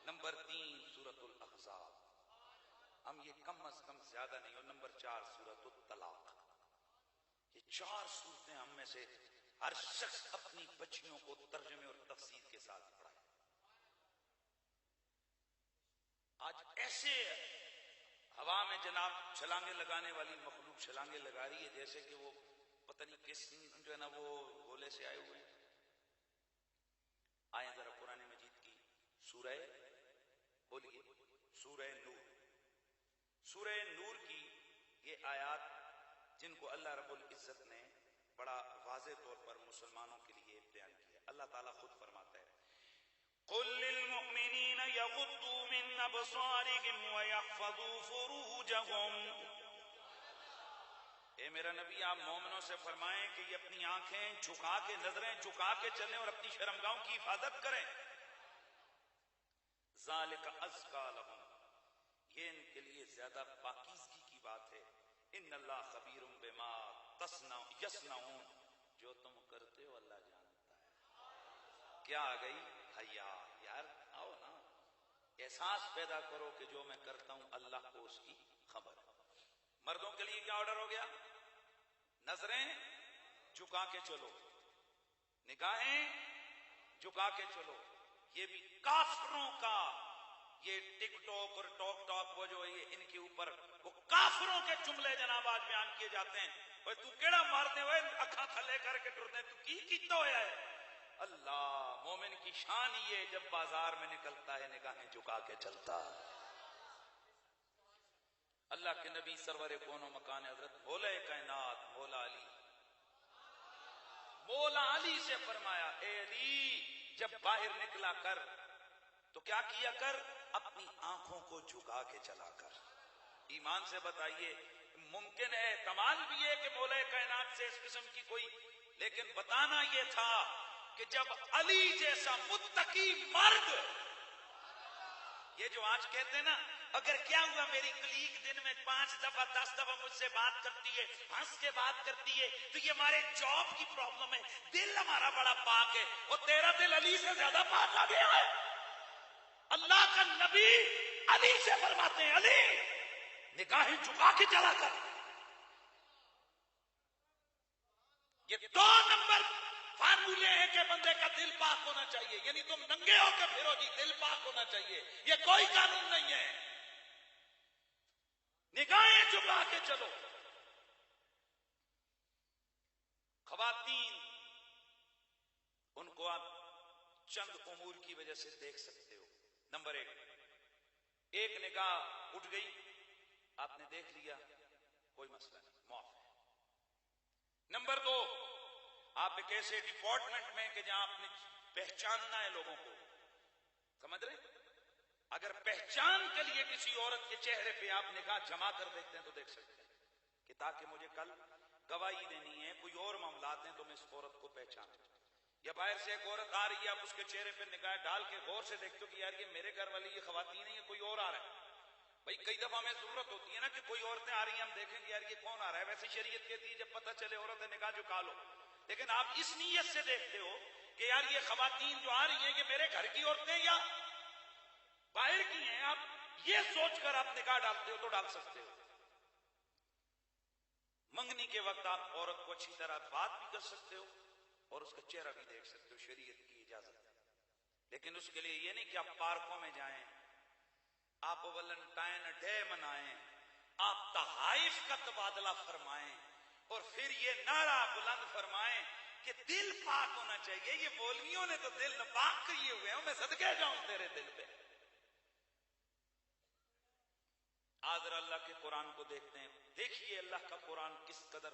نمبر 3 سورۃ الاحزاب. ہم یہ کم از کم زیادہ نہیں. اور نمبر 4 سورۃ الطلاق. یہ 4 سورتیں ہم میں سے ہر شخص اپنی بچیوں کو ترجمے اور تفسیر کے ساتھ پڑھائے. آج ایسے ہوا میں جناب چھلانگے لگانے والی مخلوق چھلانگے لگا رہی ہے جیسے کہ وہ پتہ نہیں کس جو ہے نا وہ گولے سے آئے ہوئے ہیں. آئیں ذرا قرآن مجید کی سورہ، بولیے سورہ نور. سورہ نور کی یہ آیات جن کو اللہ رب العزت نے بڑا واضح طور پر مسلمانوں کے لیے بیان کیا. اللہ تعالیٰ خود فرماتا ہے قُلْ لِلْمُؤْمِنِينَ يَغُضُّوا مِنْ أَبْصَارِهِمْ وَيَحْفَظُوا فُرُوجَهُمْ. اے میرا نبی آپ مومنوں سے فرمائیں کہ یہ اپنی آنکھیں جھکا کے، نظریں جھکا کے چلیں اور اپنی شرمگاہوں کی حفاظت کریں. ذَلِكَ أَزْكَىٰ لَهُمْ، یہ ان کے لیے زیادہ پاکیزگی کی بات ہے. ان اللہ خبیر بما یصنعون، جو تم کرتے ہو اللہ جانتا ہے. کیا آ گئی؟ حیا. یار آؤ نا، احساس پیدا کرو کہ جو میں کرتا ہوں اللہ کو اس کی خبر ہے. مردوں کے لیے کیا آرڈر ہو گیا؟ نظریں جھکا کے چلو، نگاہیں جھکا کے چلو. یہ بھی کافروں کا یہ ٹک ٹاک اور ٹاک ٹاک وہ جو یہ ان کے اوپر وہ کافروں کے جملے جناب آج بیان کیے جاتے ہیں. تو کیڑا مارتے ہوئے اکھاں تھلے کر کے ٹرتے تو کی کیتا ہویا ہے. اللہ مومن کی شان یہ جب بازار میں نکلتا ہے نگاہیں جھکا کے چلتا ہے. اللہ کے نبی سرور کون و مکان حضرت مولا کائنات مولا علی سے فرمایا اے علی جب باہر نکلا کر تو کیا کیا کر؟ اپنی آنکھوں کو جھکا کے چلا کر. ایمان سے بتائیے ممکن ہے کمال بھی ہے کہ مولا کائنات سے اس قسم کی کوئی، لیکن بتانا یہ تھا کہ جب علی جیسا متقی مرد، یہ جو آج کہتے ہیں نا اگر کیا ہوا میری کلیگ دن میں 5 دفعہ 10 دفعہ مجھ سے بات کرتی ہے، ہنس کے بات کرتی ہے، تو یہ ہمارے جاب کی پرابلم ہے. دل ہمارا بڑا پاک ہے، اور تیرا دل علی سے زیادہ پاک آ گیا ہے. اللہ کا نبی علی سے فرماتے ہیں علی نگاہیں جھکا کے چلا کر. یہ 2 نمبر فارمولے ہیں کہ بندے کا دل پاک ہونا چاہیے. یعنی تم ننگے ہو کے پھرو جی، دل پاک ہونا چاہیے. یہ کوئی قانون نہیں ہے. نگاہیں جھکا کے چلو. خواتین ان کو آپ چند امور کی وجہ سے دیکھ سکتے ہو. نمبر 1، ایک نگاہ اٹھ گئی آپ نے دیکھ لیا کوئی مسئلہ نہیں، معاف ہے. نمبر 2، آپ ایک ایسے ڈپارٹمنٹ میں کہ جہاں آپ نے پہچاننا ہے لوگوں کو، سمجھ رہے؟ اگر پہچان کے لیے کسی عورت کے چہرے پہ آپ نگاہ جما کر دیکھتے ہیں تو دیکھ سکتے ہیں کہ تاکہ مجھے کل گواہی دینی ہے، کوئی اور معاملات ہیں تو میں اس عورت کو پہچانوں. یا باہر سے ایک عورت آ رہی ہے، آپ اس کے چہرے پہ نگاہ ڈال کے غور سے دیکھتے ہو کہ یار یہ میرے گھر والی یہ خواتین نہیں ہے، کوئی اور آ رہا ہے. بھائی کئی دفعہ ہمیں ضرورت ہوتی ہے نا کہ کوئی عورتیں آ رہی ہیں، ہم دیکھیں کہ یار یہ کون آ رہا ہے. ویسے شریعت کہتی ہے جب پتہ چلے عورت ہے نگاہ جھکا لو، لیکن آپ اس نیت سے دیکھتے ہو کہ یار یہ خواتین جو آ رہی ہیں یہ میرے گھر کی عورتیں یا باہر کی ہیں. آپ یہ سوچ کر آپ نگاہ ڈالتے ہو تو ڈال سکتے ہو. منگنی کے وقت آپ عورت کو اچھی طرح بات بھی کر سکتے ہو اور اس کا چہرہ بھی دیکھ سکتے ہو، شریعت کی اجازت ہے. لیکن اس کے لیے یہ نہیں کہ آپ پارکوں میں جائیں، آپ ویلنٹائن ڈے منائیں، آپ تحائف کا تبادلہ فرمائیں اور پھر یہ نعرہ بلند فرمائیں کہ دل پاک ہونا چاہیے. یہ مولویوں نے تو دل ناپاک کیے ہوئے ہیں، میں صدقے جاؤں تیرے دل پہ. آج اللہ کے قرآن کو دیکھتے ہیں، دیکھیے اللہ کا قرآن کس قدر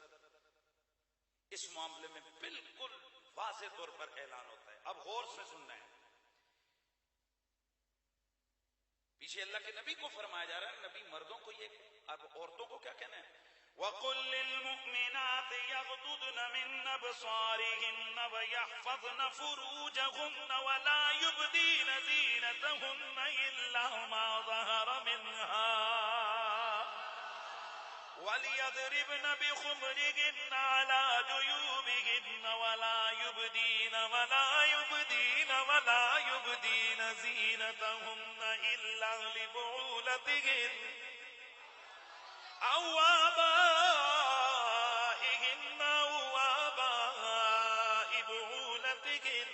اس معاملے میں بالکل واضح طور پر اعلان ہوتا ہے. اب غور سے سننا ہے. پیچھے اللہ کے نبی کو فرمایا جا رہا ہے، نبی مردوں کو یہ، اب عورتوں کو کیا کہنا ہے؟ وَقُلْ لِلْمُؤْمِنَاتِ يَغْضُضْنَ مِنْ أَبْصَارِهِنَّ وَيَحْفَظْنَ فُرُوجَهُنَّ وَلَا يُبْدِينَ زِينَتَهُنَّ إِلَّا مَا ظَهَرَ مِنْهَا وَلْيَضْرِبْنَ بِخُمُرِهِنَّ عَلَى جُيُوبِهِنَّ وَلَا يُبْدِينَ زِينَتَهُنَّ إِلَّا لِبُعُولَتِهِنَّ أو آبائهن أو آباء بعولتهن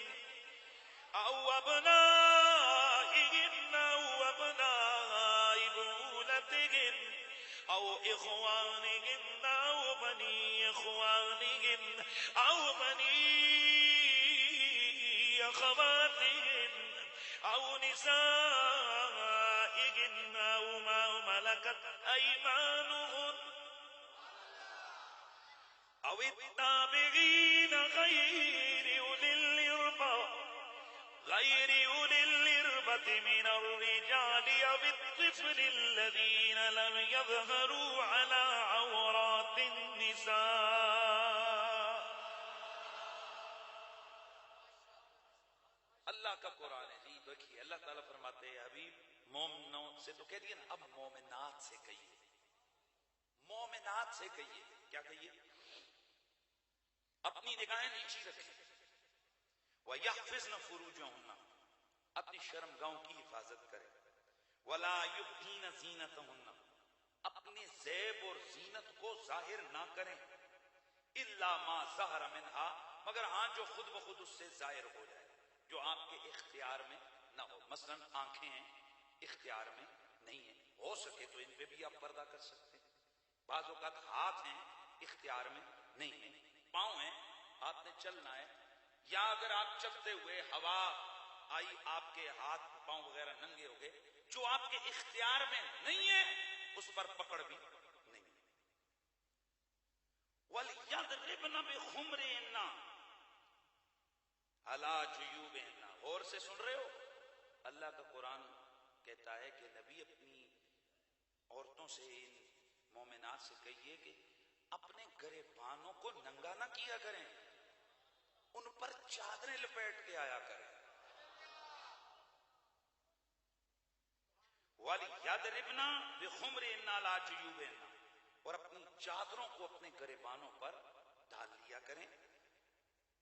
أو أبنائهن أو أبناء بعولتهن أو إخوانهن أو بني إخوانهن أو بني أخواتهن أو نسائهن أو ما ملكت أيمانهن أو التابعين غير أولي الإربة من الرجال أو الطفل الذين لم يظهروا على عورات النساء. اللہ کا قرآن ہے جی. دیکھیے اللہ تعالیٰ فرماتے ہیں حبیب مومنوں سے تو کہہ دیے نا، اب مومنات سے کہیے، مومنات سے کہیے. کیا کہیے؟ اپنی نگاہیں نیچی رکھیں. وَيَحْفِظْنَ فُرُوجَهُنَّ، اپنی شرم گاہوں کی حفاظت کریں. وَلَا يُبْدِينَ زِينَتَهُنَّ، اپنے زیب اور زینت کو ظاہر نہ کریں. إِلَّا مَا ظَهَرَ مِنْهَا، مگر ہاں جو خود بخود اس سے ظاہر ہو جائے، جو آپ کے اختیار میں نہ ہو. مثلا آنکھیں ہیں اختیار میں نہیں ہیں، ہو سکے تو ان پہ بھی آپ پردہ کر سکتے ہیں. بعض اوقات ہاتھ ہیں اختیار میں نہیں ہیں، پاؤں ہیں آپ نے چلنا ہے، یا اگر آپ چلتے ہوئے ہوا آئی آپ کے ہاتھ پاؤں وغیرہ ننگے ہو گئے، جو آپ کے اختیار میں نہیں ہے اس پر پکڑ بھی نہیں۔ وَلْيَضْرِبْنَ بِخُمُرِهِنَّ عَلَىٰ جُيُوبِهِنَّ۔ غور سے سن رہے ہو؟ اللہ کا قرآن کہتا ہے کہ نبی اپنی عورتوں سے، ان مومنات سے کہیے کہ اپنے گریبانوں کو ننگا نہ کیا کریں، ان پر چادریں لپیٹ کے آیا کریں۔ وَلْيَضْرِبْنَ بِخُمُرِهِنَّ عَلَىٰ جُيُوبِهِنَّ، اور اپنی چادروں کو اپنے گریبانوں پر ڈال لیا کریں۔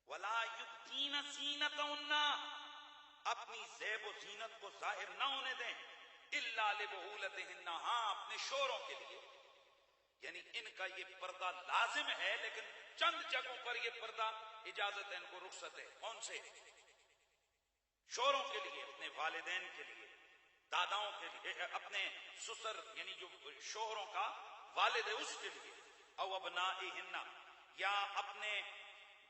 وَلَا يُبْدِينَ زِينَتَهُنَّ، اپنی زیب و زینت کو ظاہر نہ ہونے دیں، إِلَّا لِبُعُولَتِهِنَّ، ہاں اپنے شوہروں کے لیے، یعنی ان کا یہ پردہ لازم ہے، لیکن چند جگہوں پر یہ پردہ اجازت ہے، ان کو رخصت ہے۔ کون سے؟ شوہروں کے لیے، اپنے والدین کے لیے، داداؤں کے لیے، اپنے سسر یعنی جو شوہروں کا والد ہے اس کے لیے، او ابنائہن، یا اپنے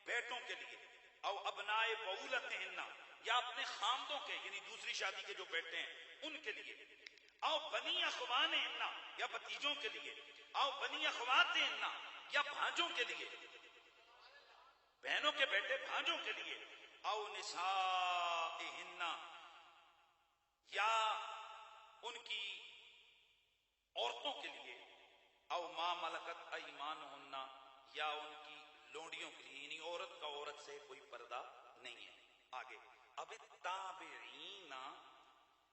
بیٹوں کے لیے، او ابنائے بعولتہن، یا اپنے خامدوں کے یعنی دوسری شادی کے جو بیٹے ہیں ان کے لیے، او بنی اخوانہن، یا بھتیجوں کے لیے، او بنی اخواتہن، یا بھانجوں کے لیے، بہنوں کے بیٹے بھانجوں کے لیے، او نسائہن، یا ان کی عورتوں کے لیے، او ما ملکت ایمانہن، یا ان کی لونڈیوں کے لیے، یعنی عورت کا عورت سے کوئی پردہ نہیں ہے۔ آگے، اب التابعین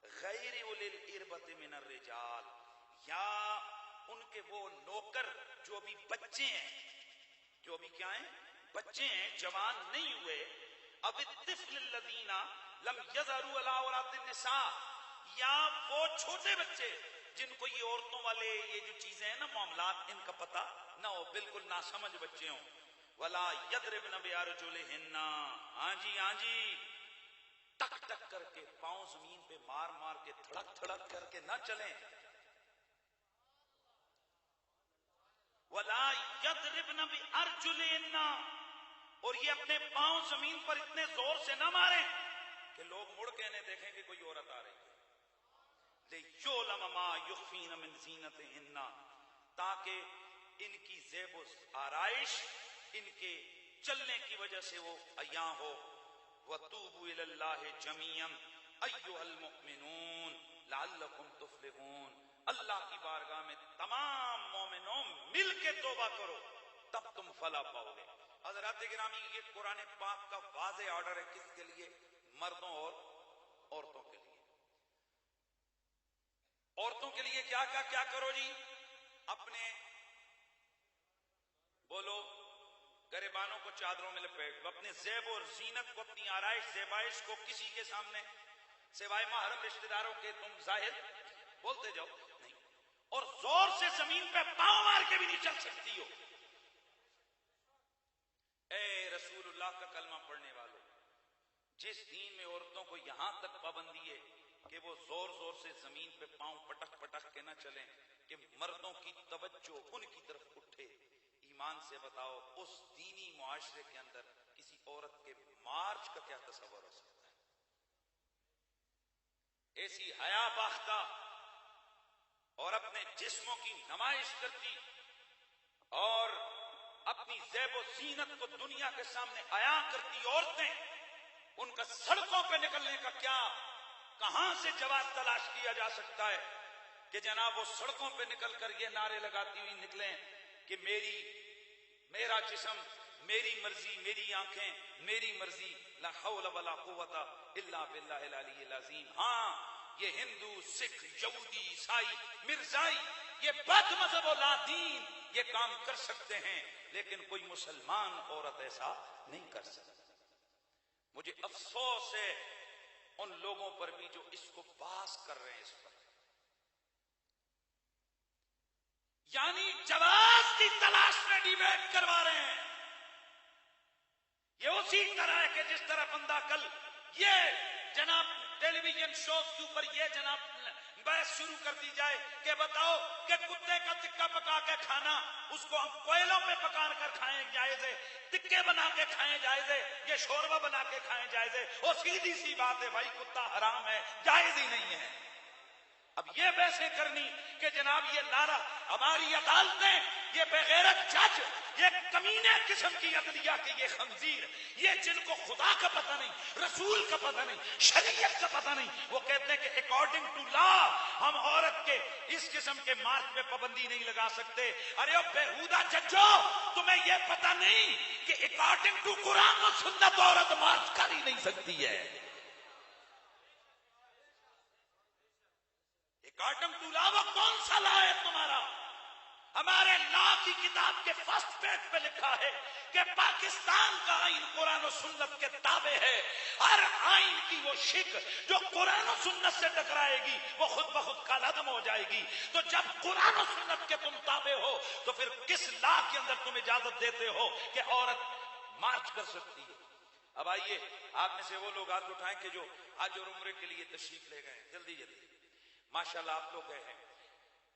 غیر اولی الاربۃ من الرجال، یا ان کے وہ نوکر جو ابھی بچے ہیں، جو ابھی کیا ہیں؟ بچے ہیں، جوان نہیں ہوئے۔ اب الطفل الذین لم یظہروا علی عورات النساء، یا وہ چھوٹے بچے جن کو یہ عورتوں والے یہ جو چیزیں ہیں نا معاملات ان کا پتہ نہ ہو، بالکل ناسمجھ بچے ہوں۔ ولا یضربن بارجلہن، ہاں جی ہاں جی، ٹک ٹک کر کے پاؤں زمین پہ مار مار کے تھڑک تھڑک کر کے نہ چلیں۔ ولا یضربن بارجلہن، اور یہ اپنے پاؤں زمین پر اتنے زور سے نہ ماریں کہ لوگ مڑ کے انہیں دیکھیں کہ کوئی عورت آ رہی ہے۔ لِيُعْلَمَ مَا يُخْفِينَ مِنْ زِينَتِهِنَّ، تاکہ ان کی زیب و آرائش ان کے چلنے کی وجہ سے وہ عیاں ہو۔ وَتُوبُوا إِلَى اللَّهِ جَمِيعًا أَيُّهَا الْمُؤْمِنُونَ لَعَلَّكُمْ تُفْلِحُونَ، اللہ کی بارگاہ میں تمام مومنوں مل کے توبہ کرو تب تم فلاح پاؤ گے۔ حضرات گرامی، یہ قرآن پاک کا واضح آرڈر ہے، کس کے لیے؟ مردوں اور عورتوں کے لیے۔ عورتوں کے لیے کیا کرو جی؟ اپنے بولو گریبانوں کو چادروں میں لپیٹ، اپنے زیب اور زینت کو، اپنی آرائش زیبائش کو کسی کے سامنے سوائے محرم رشتہ داروں کے تم ظاہر بولتے جاؤ نہیں، اور زور سے زمین پہ پاؤں مار کے بھی نہیں چل سکتی ہو۔ اے رسول اللہ کا کلمہ پڑھنے والوں، جس دین میں عورتوں کو یہاں تک پابندی ہے کہ وہ زور زور سے زمین پہ پاؤں پٹک پٹک کے نہ چلیں کہ مردوں کی توجہ ان کی طرف اٹھے، ایمان سے بتاؤ اس دینی معاشرے کے اندر کسی عورت کے مارچ کا کیا تصور ہو سکتا ہے؟ ایسی حیا باختہ اور اپنے جسموں کی نمائش کرتی اور اپنی زیب و زینت کو دنیا کے سامنے عیاں کرتی عورتیں، ان کا سڑکوں پہ نکلنے کا کیا، کہاں سے جواب تلاش کیا جا سکتا ہے کہ جناب وہ سڑکوں پہ نکل کر یہ نعرے لگاتی ہوئی نکلیں کہ میرا جسم، میری مرضی، میری آنکھیں، میری مرضی، لا حول ولا قوت الا باللہ العلی العظیم۔ ہاں، یہ ہندو، سکھ، یہودی، عیسائی، مرزائی، یہ بد مذہب و لا دین یہ کام کر سکتے ہیں، لیکن کوئی مسلمان عورت ایسا نہیں کر سکتا۔ مجھے افسوس ہے ان لوگوں پر بھی جو اس کو باس کر رہے ہیں، اس پر یعنی جواز کی تلاش میں ڈیبیٹ کروا رہے ہیں۔ یہ اسی طرح ہے کہ جس طرح بندہ کل یہ جناب ٹیلی ویژن شوز کے اوپر یہ جناب بحث شروع کر دی جائے کہ بتاؤ کہ کتے کا ٹکا پکا کے کھانا اس کو ہم کوئلوں پہ پکا کر کھائیں جائز ہے، ٹکے بنا کے کھائیں جائز ہے، یہ شوربہ بنا کے کھائیں جائز ہے؟ اور سیدھی سی بات ہے بھائی، کتا حرام ہے، جائز ہی نہیں ہے۔ اب یہ بحثیں کرنی کہ جناب یہ نعرہ ہماری عدالتیں، یہ بغیرت جج، یہ کمینے قسم کی عدلیہ کے یہ خنزیر، یہ جن کو خدا کا پتہ نہیں، رسول کا پتہ نہیں، شریعت کا پتہ نہیں، وہ کہتے ہیں کہ اکارڈنگ ٹو لا ہم عورت کے اس قسم کے مارچ پہ پابندی نہیں لگا سکتے۔ ارے بےہودہ ججو، تمہیں یہ پتہ نہیں کہ اکارڈنگ ٹو قرآن و سنت عورت مارچ کر ہی نہیں سکتی ہے۔ اکارڈنگ ٹو لا وہ کون سا لا ہے تمہارا؟ ہمارے لا کی کتاب کے فرسٹ پیج پہ لکھا ہے کہ پاکستان کا آئین قرآن و سنت کے تابع ہے۔ ہر آئین کی وہ شک جو قرآن و سنت سے ٹکرائے گی وہ خود بخود کالعدم ہو جائے گی۔ تو جب قرآن و سنت کے تم تابع ہو تو پھر کس لا کے اندر تم اجازت دیتے ہو کہ عورت مارچ کر سکتی ہے؟ اب آئیے آپ میں سے وہ لوگ ہاتھ اٹھائیں کہ جو حج اور عمرے کے لیے تشریف لے گئے، جلدی جلدی، ماشاءاللہ آپ لوگ گئے ہیں۔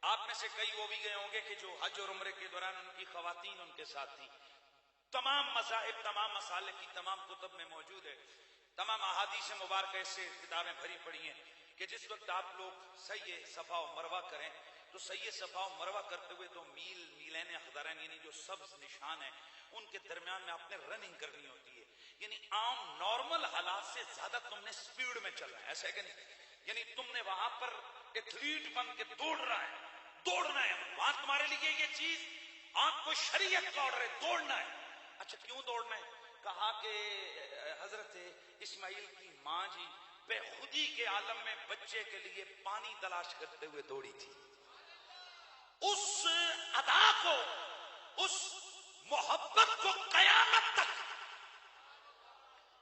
آپ میں سے کئی وہ بھی گئے ہوں گے کہ جو حج اور عمرے کے دوران ان کی خواتین ان کے ساتھ تھیں۔ تمام مذاہب، تمام مسالے کی تمام کتب میں موجود ہے، تمام احادیث مبارکہ سے کتابیں بھری پڑی ہیں کہ جس وقت آپ لوگ سعی صفا و مروہ کریں تو سعی صفا و مروہ کرتے ہوئے تو میلین اخضرین یعنی جو سبز نشان ہیں ان کے درمیان میں آپ نے رننگ کرنی ہوتی ہے، یعنی عام نارمل حالات سے زیادہ تم نے سپیڈ میں چلنا ہے، ایسا ہے کہ نہیں؟ یعنی تم نے وہاں پر ایتھلیٹ بن کے دوڑنا ہے وہاں تمہارے لیے یہ چیز آپ کو شریعت کا آرڈر ہے، دوڑنا ہے۔ اچھا کیوں دوڑنا ہے؟ کہا کہ حضرت اسماعیل کی ماں جی بے خودی کے عالم میں بچے کے لیے پانی تلاش کرتے ہوئے دوڑی تھی۔ اس ادا کو، اس محبت کو قیامت تک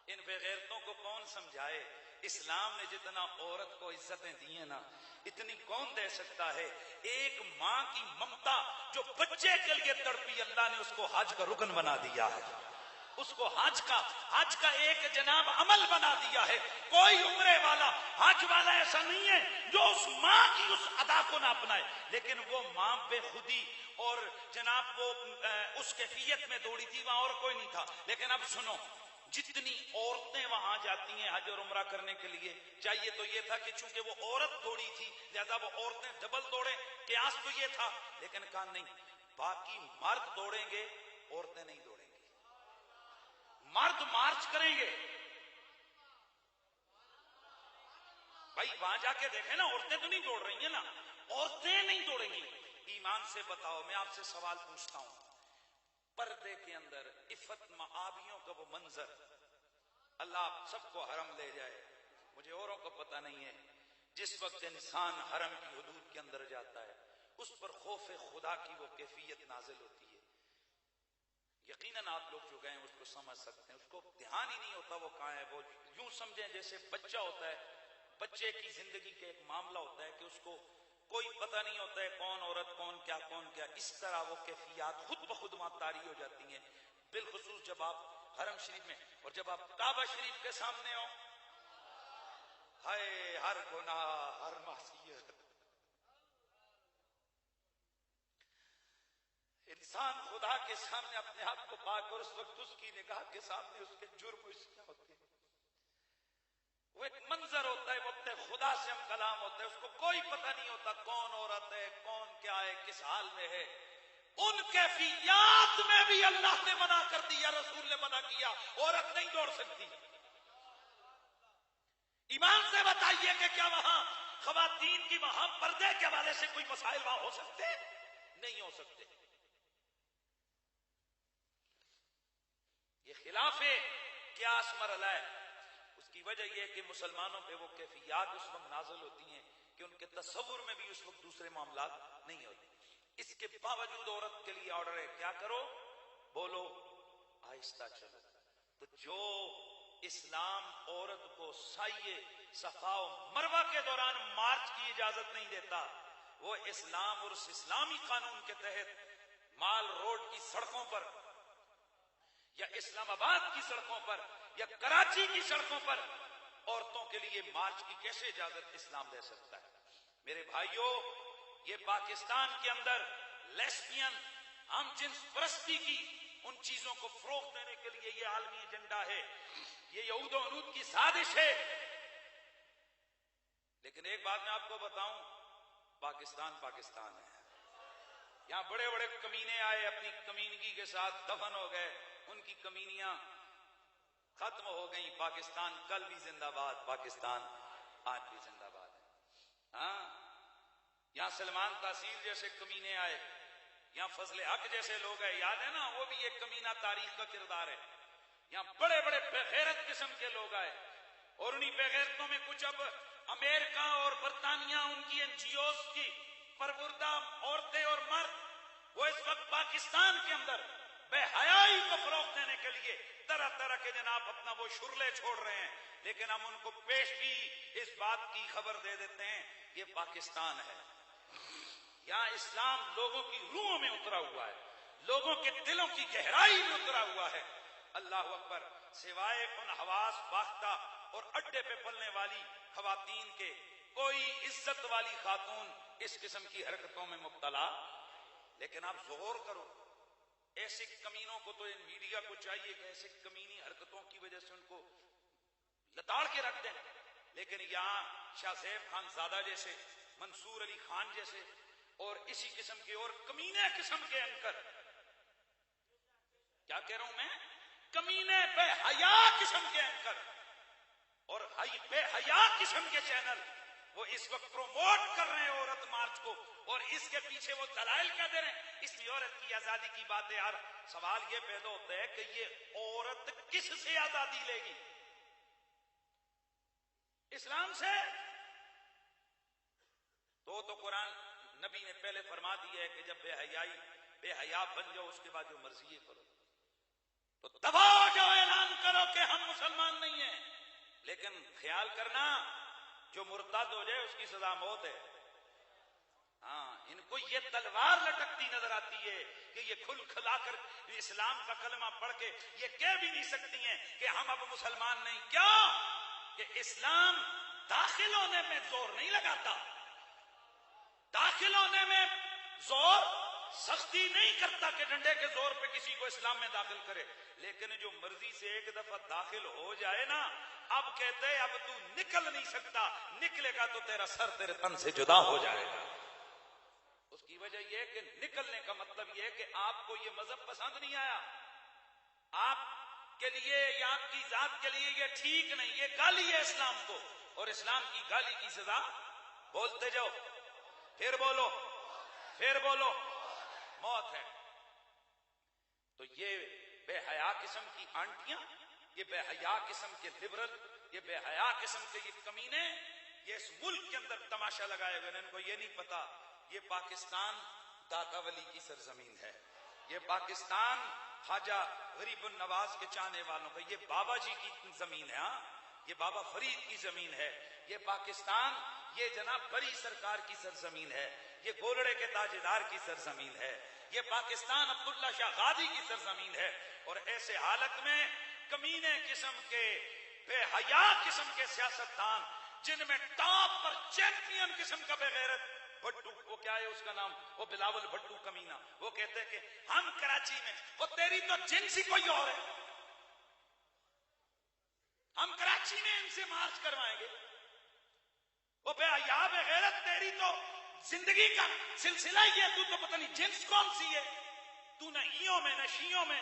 ان بے غیرتوں کو کون سمجھائے؟ اسلام نے جتنا عورت کو عزتیں دی ہیں نا اتنی کون دے سکتا ہے؟ ایک ماں کی ممتا جو بچے کے لیے تڑپی، اللہ نے اس کو حج کا رکن بنا دیا ہے، اس کو حج کا ایک جناب عمل بنا دیا ہے۔ کوئی عمرے والا حج والا ایسا نہیں ہے جو اس ماں کی اس ادا کو نہ اپنائے، لیکن وہ ماں بے خودی اور جناب وہ اس کیفیت میں دوڑی تھی، وہاں اور کوئی نہیں تھا۔ لیکن اب سنو، جتنی عورتیں وہاں جاتی ہیں حج اور عمرہ کرنے کے لیے، چاہیے تو یہ تھا کہ چونکہ وہ عورت دوڑی تھی لہذا وہ عورتیں ڈبل دوڑیں، قیاس تو یہ تھا، لیکن کہا نہیں، باقی مرد دوڑیں گے عورتیں نہیں دوڑیں گی، مرد مارچ کریں گے۔ بھائی وہاں جا کے دیکھیں نا، عورتیں تو نہیں دوڑ رہی ہیں نا، عورتیں نہیں دوڑیں گی۔ ایمان سے بتاؤ، میں آپ سے سوال پوچھتا ہوں، پردے کے اندر عفت معابیوں کا وہ منظر، اللہ آپ سب کو حرم لے جائے، مجھے اوروں کو پتہ نہیں ہے، جس وقت انسان حرم کی حدود کے اندر جاتا ہے اس پر خوف خدا کی وہ کیفیت نازل ہوتی ہے۔ یقیناً آپ لوگ جو گئے ہیں اس کو سمجھ سکتے ہیں، اس کو دھیان ہی نہیں ہوتا وہ کہاں ہے، وہ یوں سمجھیں جیسے بچہ ہوتا ہے، بچے کی زندگی کا ایک معاملہ ہوتا ہے کہ اس کو کوئی پتہ نہیں ہوتا ہے کون عورت کون کیا، اس طرح وہ کیفیات خود بخود وہاں طاری ہو جاتی ہیں، بالخصوص جب آپ حرم شریف میں اور جب آپ کعبہ شریف کے سامنے ہو، ہائے ہر گناہ، ہر معصیت، انسان خدا کے سامنے اپنے آپ کو پاک اور اس وقت اس کی نگاہ کے سامنے اس کے جرم اس کیا ہوتے ہیں، وہ ایک منظر ہوتا ہے، وہ اپنے خدا سے ہم کلام ہوتا ہے، اس کو کوئی پتہ نہیں ہوتا کون عورت ہے، کون کیا ہے، کس حال میں ہے۔ ان کیفیات میں بھی اللہ نے منع کر دیا، رسول نے منع کیا، عورت نہیں دوڑ سکتی۔ ایمان سے بتائیے کہ کیا وہاں خواتین کی وہاں پردے کے حوالے سے کوئی مسائل وہاں ہو سکتے؟ نہیں ہو سکتے۔ یہ خلاف قیاس مرحلہ ہے۔ اس کی وجہ یہ ہے کہ مسلمانوں پہ وہ کیفیات اس وقت نازل ہوتی ہیں کہ ان کے تصور میں بھی اس وقت دوسرے معاملات نہیں ہوتے۔ اس کے باوجود عورت کے لیے آرڈر ہے، کیا کرو؟ بولو، آہستہ چلو۔ تو جو اسلام عورت کو سعی صفا و مروہ کے دوران مارچ کی اجازت نہیں دیتا، وہ اسلام اور اس اسلامی قانون کے تحت مال روڈ کی سڑکوں پر یا اسلام آباد کی سڑکوں پر یا کراچی کی سڑکوں پر عورتوں کے لیے مارچ کی کیسے اجازت اسلام دے سکتا ہے؟ میرے بھائیوں، یہ پاکستان کے اندر لیسبین، ہم جنس پرستی کی ان چیزوں کو فروغ دینے کے لیے یہ عالمی ایجنڈا ہے، یہ یہود و عنود کی سازش ہے۔ لیکن ایک بات میں آپ کو بتاؤں، پاکستان پاکستان ہے، یہاں بڑے بڑے کمینے آئے، اپنی کمینگی کے ساتھ دفن ہو گئے، ان کی کمینیاں ختم ہو گئیں۔ پاکستان کل بھی زندہ باد، پاکستان آج بھی زندہ باد ہے۔ ہاں، یہاں سلمان تحصیل جیسے کمینے آئے، یہاں فضل حق جیسے لوگ ہیں، یاد ہے نا، وہ بھی ایک کمینہ تاریخ کا کردار ہے۔ یہاں بڑے بڑے بے غیرت قسم کے لوگ آئے، اور انہی بے غیرتوں میں کچھ اب امریکہ اور برطانیہ، ان کی این جی اوز کی پروردہ عورتیں اور مرد، وہ اس وقت پاکستان کے اندر بے حیائی کو فروغ دینے کے لیے طرح طرح کے جناب اپنا وہ شرلے چھوڑ رہے ہیں، لیکن ہم ان کو پیشگی اس بات کی خبر دے دیتے ہیں، یہ پاکستان ہے، یہاں اسلام لوگوں کی روحوں میں اترا ہوا ہے، لوگوں کے دلوں کی گہرائی میں اترا ہوا ہے۔ اللہ اکبر، سوائے ان حواس باختہ اور اڈے پہ پلنے والی خواتین کے کوئی عزت والی خاتون اس قسم کی حرکتوں میں مبتلا۔ لیکن آپ غور کرو، ایسے کمینوں کو تو ان میڈیا کو چاہیے کہ ایسے کمینی حرکتوں کی وجہ سے ان کو لتاڑ کے رکھ دیں، لیکن یہاں شاہ زیب خان زادہ جیسے، منصور علی خان جیسے اور اسی قسم کے اور کمینے قسم کے اینکر، کیا کہہ رہا ہوں میں، کمینے بے حیا قسم کے اینکر اور بے حیا قسم کے چینل، وہ اس وقت پروموٹ کر رہے ہیں عورت مارچ کو، اور اس کے پیچھے وہ دلائل کیا دے رہے ہیں، اس میں عورت کی آزادی کی باتیں۔ یار سوال یہ پیدا ہوتا ہے کہ یہ عورت کس سے آزادی لے گی؟ اسلام سے؟ تو قرآن نبی نے پہلے فرما دیا ہے کہ جب بے حیا بن جاؤ، اس کے بعد جو مرضی ہے کرو، تو دبا جاؤ، اعلان کرو کہ ہم مسلمان نہیں ہیں، لیکن خیال کرنا جو مرتد ہو جائے اس کی سزا موت ہے۔ ہاں، ان کو یہ تلوار لٹکتی نظر آتی ہے کہ یہ کھل کھلا کر اسلام کا کلمہ پڑھ کے یہ کہہ بھی نہیں سکتی ہیں کہ ہم اب مسلمان نہیں۔ کیوں؟ کہ اسلام داخل ہونے میں زور نہیں لگاتا، داخل ہونے میں زور سختی نہیں کرتا کہ ڈنڈے کے زور پہ کسی کو اسلام میں داخل کرے، لیکن جو مرضی سے ایک دفعہ داخل ہو جائے نا، اب کہتے ہیں اب تو نکل نہیں سکتا، نکلے گا تو تیرا سر تیرے تن سے جدا ہو جائے گا۔ اس کی وجہ یہ کہ نکلنے کا مطلب یہ ہے کہ آپ کو یہ مذہب پسند نہیں آیا، آپ کے لیے یا آپ کی ذات کے لیے یہ ٹھیک نہیں، یہ گالی ہے اسلام کو، اور اسلام کی گالی کی سزا، بولتے جاؤ، پھر بولو، پھر بولو، موت ہے۔ تو یہ بے حیا قسم کی آنٹیاں، یہ بے حیا قسم کے لبرل، یہ بے حیا قسم کے یہ کمینے، یہ اس ملک کے اندر تماشا لگائے ہوئے، ان کو یہ نہیں پتا یہ پاکستان داتا ولی کی سرزمین ہے، یہ پاکستان خواجہ غریب النواز کے چاہنے والوں کا، یہ بابا جی کی زمین ہے، ہاں، یہ بابا فرید کی زمین ہے، یہ پاکستان یہ جناب بری سرکار کی سرزمین ہے، یہ گولڑے کے تاجدار کی سرزمین ہے، یہ پاکستان عبداللہ شاہ غازی کی سرزمین ہے۔ اور ایسے حالت میں کمینے قسم کے بے حیا قسم کے سیاستدان، جن میں ٹاپ پر چیمپئن قسم کا بے غیرت بھٹو، وہ کیا ہے اس کا نام، وہ بلاول بھٹو کمینہ، وہ کہتے ہیں کہ ہم کراچی میں، وہ تیری تو جنس ہی کوئی اور ہے، ہم کراچی میں ان سے مارچ کروائیں گے، وہ بے حیا بے غیرت، تیری تو زندگی کا سلسلہ ہی ہے، تو پتہ نہیں جنس کون سی ہے، تو نہ ایوں میں نہ شیوں میں۔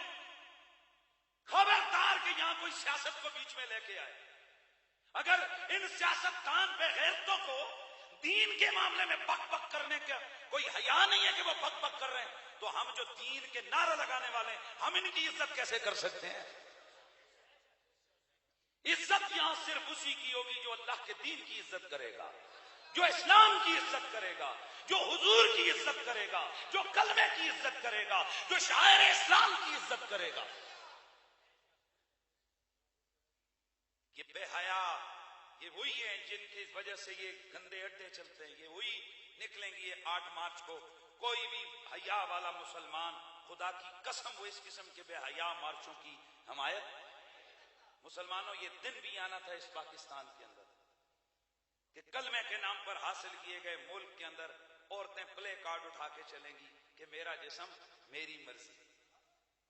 خبردار کہ یہاں کوئی سیاست کو بیچ میں لے کے آئے، اگر ان سیاستدان بے غیرتوں کو دین کے معاملے میں بک بک کرنے کا کوئی حیا نہیں ہے کہ وہ بک بک کر رہے ہیں، تو ہم جو دین کے نعرہ لگانے والے ہیں، ہم ان کی عزت کیسے کر سکتے ہیں؟ عزت یہاں صرف اسی کی ہوگی جو اللہ کے دین کی عزت کرے گا، جو اسلام کی عزت کرے گا، جو حضور کی عزت کرے گا، جو کلمے کی عزت کرے گا، جو شاعر اسلام کی عزت کرے گا۔ یہ بے حیا، یہ وہی ہیں جن کی وجہ سے یہ گندے اڈے چلتے ہیں، یہ وہی نکلیں گی یہ 8 مارچ کو۔ کوئی بھی حیا والا مسلمان، خدا کی قسم، وہ اس قسم کے بے حیا مارچوں کی حمایت۔ مسلمانوں، یہ دن بھی آنا تھا اس پاکستان کے اندر کہ کلمے کے نام پر حاصل کیے گئے ملک کے اندر عورتیں پلے کارڈ اٹھا کے چلیں گی کہ میرا جسم میری مرضی،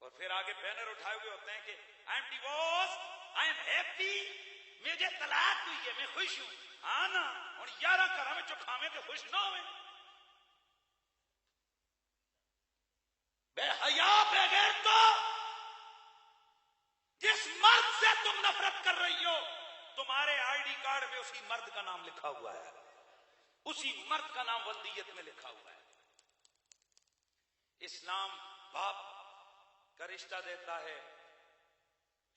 اور پھر آگے بینر اٹھائے ہوئے ہوتے ہیں کہ I am divorce, I am happy, مجھے طلاق ہوئی ہے، میں خوش ہوں. ہاں نا، اور 11 گھر میں چکھاویں کہ خوش نہ ہوئے. بے حیا بے غیرتو، جس مرد سے تم نفرت کر رہی ہو تمہارے آئی ڈی کارڈ میں اسی مرد کا نام لکھا ہوا ہے، اسی مرد کا نام ولدیت میں لکھا ہوا ہے. اسلام باپ کا رشتہ دیتا ہے،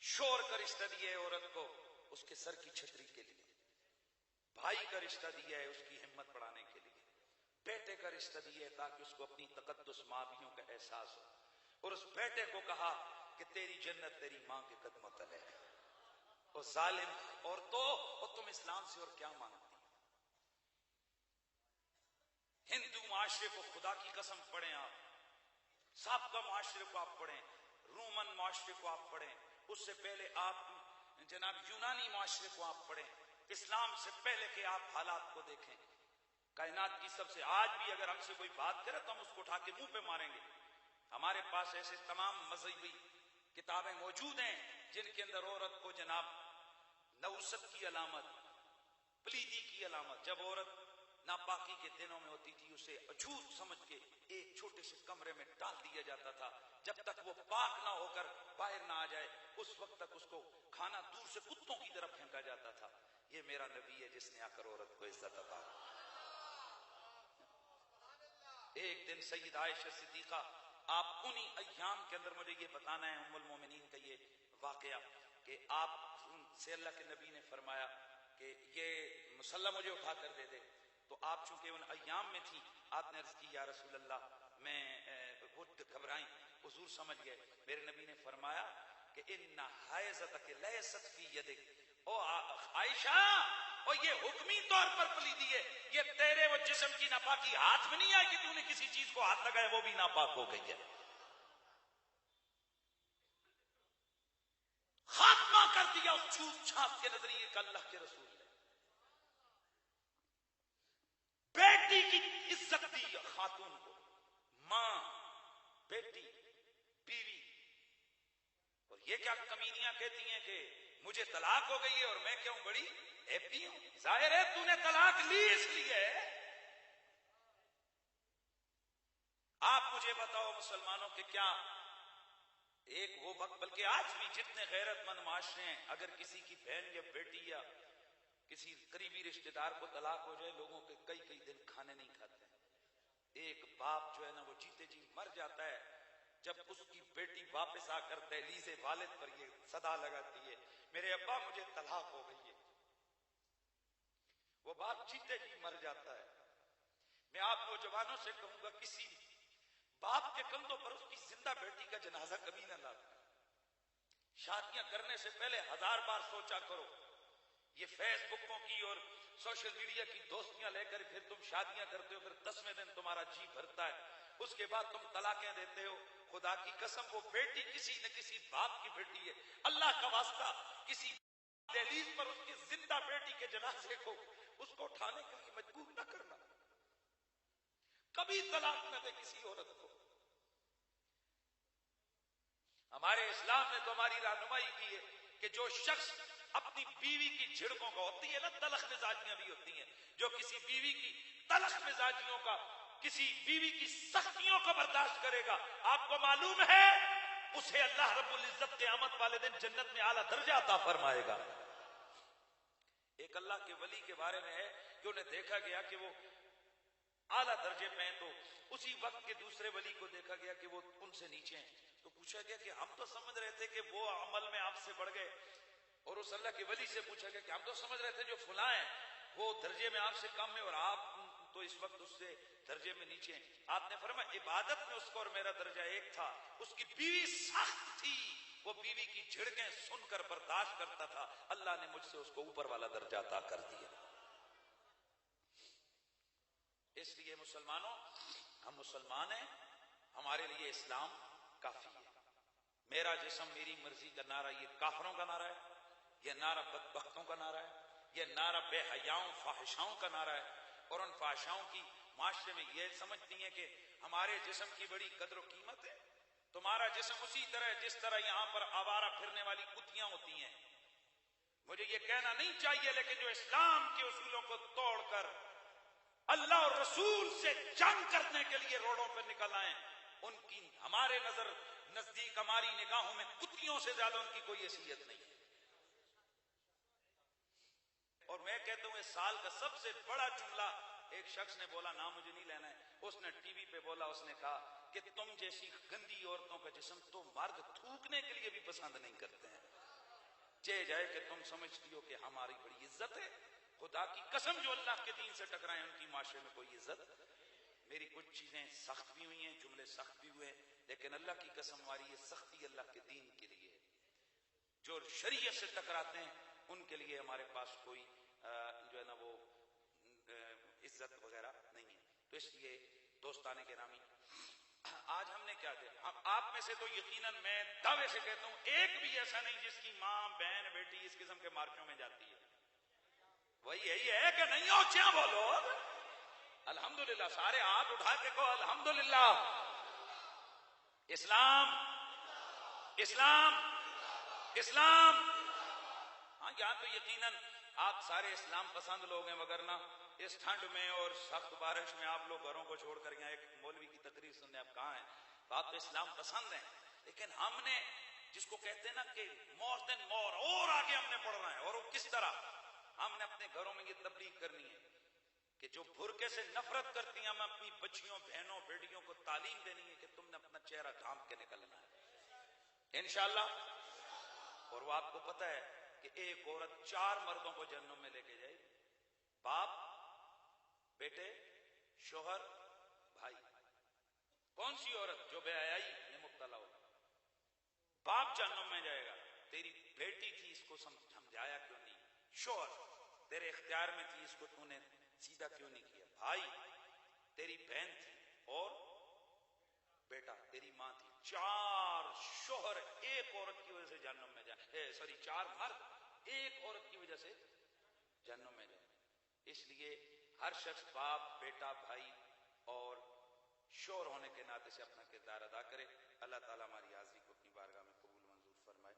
شور کا رشتہ دیا ہے عورت کو اس کے سر کی چھتری کے لیے، بھائی کا رشتہ دیا ہے اس کی ہمت بڑھانے کے لیے، بیٹے کا رشتہ دیا ہے تاکہ اس کو اپنی تقدس مابیوں کا احساس ہو، اور اس بیٹے کو کہا کہ تیری جنت تیری ماں کے قدموں تلے ہے. اور ظالم عورتوں، اور تم اسلام سے اور کیا مانگتی؟ ہندو معاشرے کو خدا کی قسم پڑھیں، آپ سابقہ معاشرے کو آپ پڑھیں، رومن معاشرے کو آپ پڑھیں، اس سے پہلے آپ جناب یونانی معاشرے کو آپ پڑھیں، اسلام سے پہلے کے آپ حالات کو دیکھیں. کائنات کی سب سے، آج بھی اگر ہم سے کوئی بات کرے تو ہم اس کو اٹھا کے منہ پہ ماریں گے. ہمارے پاس ایسے تمام مذہبی کتابیں موجود ہیں جن کے اندر عورت کو جناب نوست کی علامت، پلیدی کی علامت، جب عورت ناپاکی کے دنوں میں ہوتی تھی اسے اچھوت سمجھ کے ایک چھوٹے سے کمرے میں ڈال دیا جاتا تھا، جب تک وہ پاک نہ ہو کر باہر نہ آ جائے اس وقت تک اس کو کھانا دور سے کتوں کی طرف پھینکا جاتا تھا. یہ میرا نبی ہے جس نے آ کر عورت کو عزت عطا. ایک دن سید عائشہ صدیقہ، آپ انہی ایام کے اندر، مجھے یہ بتانا ہے ام المومنین کا یہ واقعہ کہ آپ سے اللہ کے نبی نے فرمایا کہ یہ مسلح مجھے اٹھا کر دے دے، تو آپ چونکہ ان ایام میں تھی آپ نے عرض کی یا رسول اللہ میں وہ گھبرائیں، حضور سمجھ گئے. میرے نبی نے فرمایا کہ ان حیضتک لیست فی یدک، او عائشہ، اور یہ حکمی طور پر پلیدی ہے، یہ تیرے وہ جسم کی ناپاکی ہاتھ میں نہیں آئی کہ تو نے کسی چیز کو ہاتھ لگایا وہ بھی ناپاک ہو گئی ہے. خاتمہ کر دیا اس چھوت چھات کے نظریے کا اللہ کے رسول نے. بیٹی کی عزت دی خاتون کو، ماں، بیٹی، بیوی. اور یہ کیا کمینیاں کہتی ہیں کہ مجھے طلاق ہو گئی ہے اور میں کیوں بڑی ہیپی ہوں. ظاہر ہے تو نے طلاق لی اس لیے. آپ مجھے بتاؤ مسلمانوں کے کیا ایک وہ وقت، بلکہ آج بھی جتنے غیرت مند معاشرے ہیں، اگر کسی کی بہن یا بیٹی یا کسی قریبی رشتہ دار کو طلاق ہو جائے لوگوں کے کئی دن کھانے نہیں کھاتے. ایک باپ جو ہے نا وہ جیتے جی مر جاتا ہے جب اس کی بیٹی واپس آ کر دہلیز والد پر یہ صدا لگاتی ہے میرے ابا مجھے طلاق ہو گئی ہے. وہ باپ جیتے جی مر جاتا ہے. میں آپ نوجوانوں سے کہوں گا کسی باپ کے کندھوں پر اس کی زندہ بیٹی کا جنازہ کبھی نہ لانا. شادیاں کرنے سے پہلے 1000 بار سوچا کرو. یہ فیس بکوں کی اور سوشل میڈیا کی دوستیاں لے کر پھر تم شادیاں کرتے ہو، پھر 10ویں دن تمہارا جی بھرتا ہے، اس کے بعد تم طلاقیں دیتے ہو. خدا کی قسم وہ بیٹی کسی نہ کسی باپ کی بیٹی ہے. اللہ کا واسطہ کسی دہلیز پر اس کی زندہ بیٹی کے جنازے کو اس کو اٹھانے کے لیے مجبور نہ کرنا. کبھی طلاق نہ دے کسی عورت کو. ہمارے اسلام نے تو ہماری رہنمائی کی ہے کہ جو شخص اپنی بیوی کی جھڑکوں کا، ہوتی ہے نا تلخ مزاجیاں بھی ہوتی ہیں، جو کسی بیوی کی تلخ مزاجیوں کا، کسی بیوی کی سختیوں کو برداشت کرے گا، آپ کو معلوم ہے اسے اللہ رب العزت قیامت والے دن جنت میں اعلیٰ درجہ عطا فرمائے گا. ایک اللہ کے ولی کے بارے میں ہے کہ انہیں دیکھا گیا کہ وہ اعلیٰ درجے پہ ہیں، تو اسی وقت کے دوسرے ولی کو دیکھا گیا کہ وہ ان سے نیچے ہیں. تو پوچھا گیا کہ ہم تو سمجھ رہے تھے کہ وہ عمل میں آپ سے بڑھ گئے، اور اس اللہ کے ولی سے پوچھا گیا کہ ہم تو سمجھ رہے تھے جو فلاں ہیں وہ درجے میں آپ سے کم ہے اور آپ تو اس وقت اس سے درجے میں نیچے ہیں. آپ نے فرمایا عبادت میں اس کو اور میرا درجہ ایک تھا. اس کی بیوی سخت تھی، وہ بیوی کی جھڑکیں سن کر برداشت کرتا تھا، اللہ نے مجھ سے اس کو اوپر والا درجہ عطا کر دیا. اس لیے مسلمانوں، ہم مسلمان ہیں، ہمارے لیے اسلام کافی ہے. میرا جسم میری مرضی کا نعرہ یہ کافروں کا نعرہ ہے، یہ نعرہ بدبختوں کا نعرہ ہے. یہ نعرہ بے حیاؤں فاحشاؤں کا نعرہ ہے، اور ان فاحشاؤں کی معاشرے میں یہ سمجھتی ہیں کہ ہمارے جسم کی بڑی قدر و قیمت ہے. تمہارا جسم اسی طرح جس طرح یہاں پر آوارہ پھرنے والی کتیاں ہوتی ہیں. مجھے یہ کہنا نہیں چاہیے، لیکن جو اسلام کے اصولوں کو توڑ کر اللہ اور رسول سے جنگ کرنے کے لیے روڈوں پر نکل آئے، ان کی ہمارے نزدیک ہماری نگاہوں میں کتیوں سے زیادہ ان کی کوئی حیثیت نہیں ہے. اور میں کہتا ہوں اس سال کا سب سے بڑا جملہ ایک شخص نے بولا، نام مجھے نہیں لینا ہے، اس نے ٹی وی پہ بولا، اس نے کہا کہ تم جیسی گندی عورتوں کا جسم تو مرد تھوکنے کے لیے بھی پسند نہیں کرتے ہیں. چہ جائے کہ تم سمجھتی ہو کہ ہماری بڑی عزت ہے. خدا کی قسم جو اللہ کے دین سے ٹکرائے ان کی معاشرے میں کوئی عزت. میری کچھ چیزیں سخت بھی ہوئی ہیں، جملے سخت بھی ہوئے، لیکن اللہ کی قسم ہماری یہ سختی اللہ کے دین کے لیے ہے. جو شریعت سے ٹکراتے ہیں ان کے لیے ہمارے پاس کوئی جو ہے نا وہ عزت وغیرہ نہیں ہے. تو اس لیے دوستانے کے نامی آج ہم نے کیا کیا، آپ میں سے تو یقیناً میں دعوے سے کہتا ہوں ایک بھی ایسا نہیں جس کی ماں بہن بیٹی اس قسم کے مارچوں میں جاتی ہے. وہی یہی ہے کہ نہیں ہو کیا بولو الحمدللہ. سارے ہاتھ اٹھا کے کہو الحمدللہ. اسلام اسلام اسلام. ہاں یہاں تو یقیناً آپ سارے اسلام پسند لوگ ہیں، وگرنہ اس ٹھنڈ میں اور سخت بارش میں آپ لوگ گھروں کو چھوڑ کر یہاں ایک مولوی کی تقریر سننے آپ کہاں ہیں. تو آپ تو اسلام پسند ہیں، لیکن ہم نے جس کو کہتے ہیں نا کہ مور دین مور، اور آگے ہم نے بڑھنا ہے. اور وہ کس طرح؟ ہم نے اپنے گھروں میں یہ تبلیغ کرنی ہے کہ جو برقعے سے نفرت کرتی ہیں، ہم اپنی بچیوں بہنوں بیٹیوں کو تعلیم دینی ہے کہ تم نے اپنا چہرہ ڈھانپ کے نکلنا ہے انشاءاللہ. اور وہ آپ کو پتہ ہے کہ ایک عورت 4 مردوں کو جہنم میں لے کے جائے گی، باپ، بیٹے، شوہر، بھائی. کون سی عورت؟ جو بے حیائی میں مبتلا ہوگا. باپ جہنم میں جائے گا، تیری بیٹی تھی اس کو سمجھایا کیوں نہیں؟ شوہر تیرے اختیار میں تھی اس کو تو نے سیدھا کیوں نہیں کیا؟ بھائی تیری بہن تھی، اور بیٹا تیری ماں تھی. 4 شوہر ایک عورت کی وجہ سے جہنم میں جائے، 4 مرد ایک عورت کی وجہ سے جہنم میں جائے. اس لیے ہر شخص باپ، بیٹا، بھائی اور شوہر ہونے کے ناطے سے اپنا کردار ادا کرے. اللہ تعالیٰ ہماری حاضری کو اپنی بارگاہ میں قبول منظور فرمائے.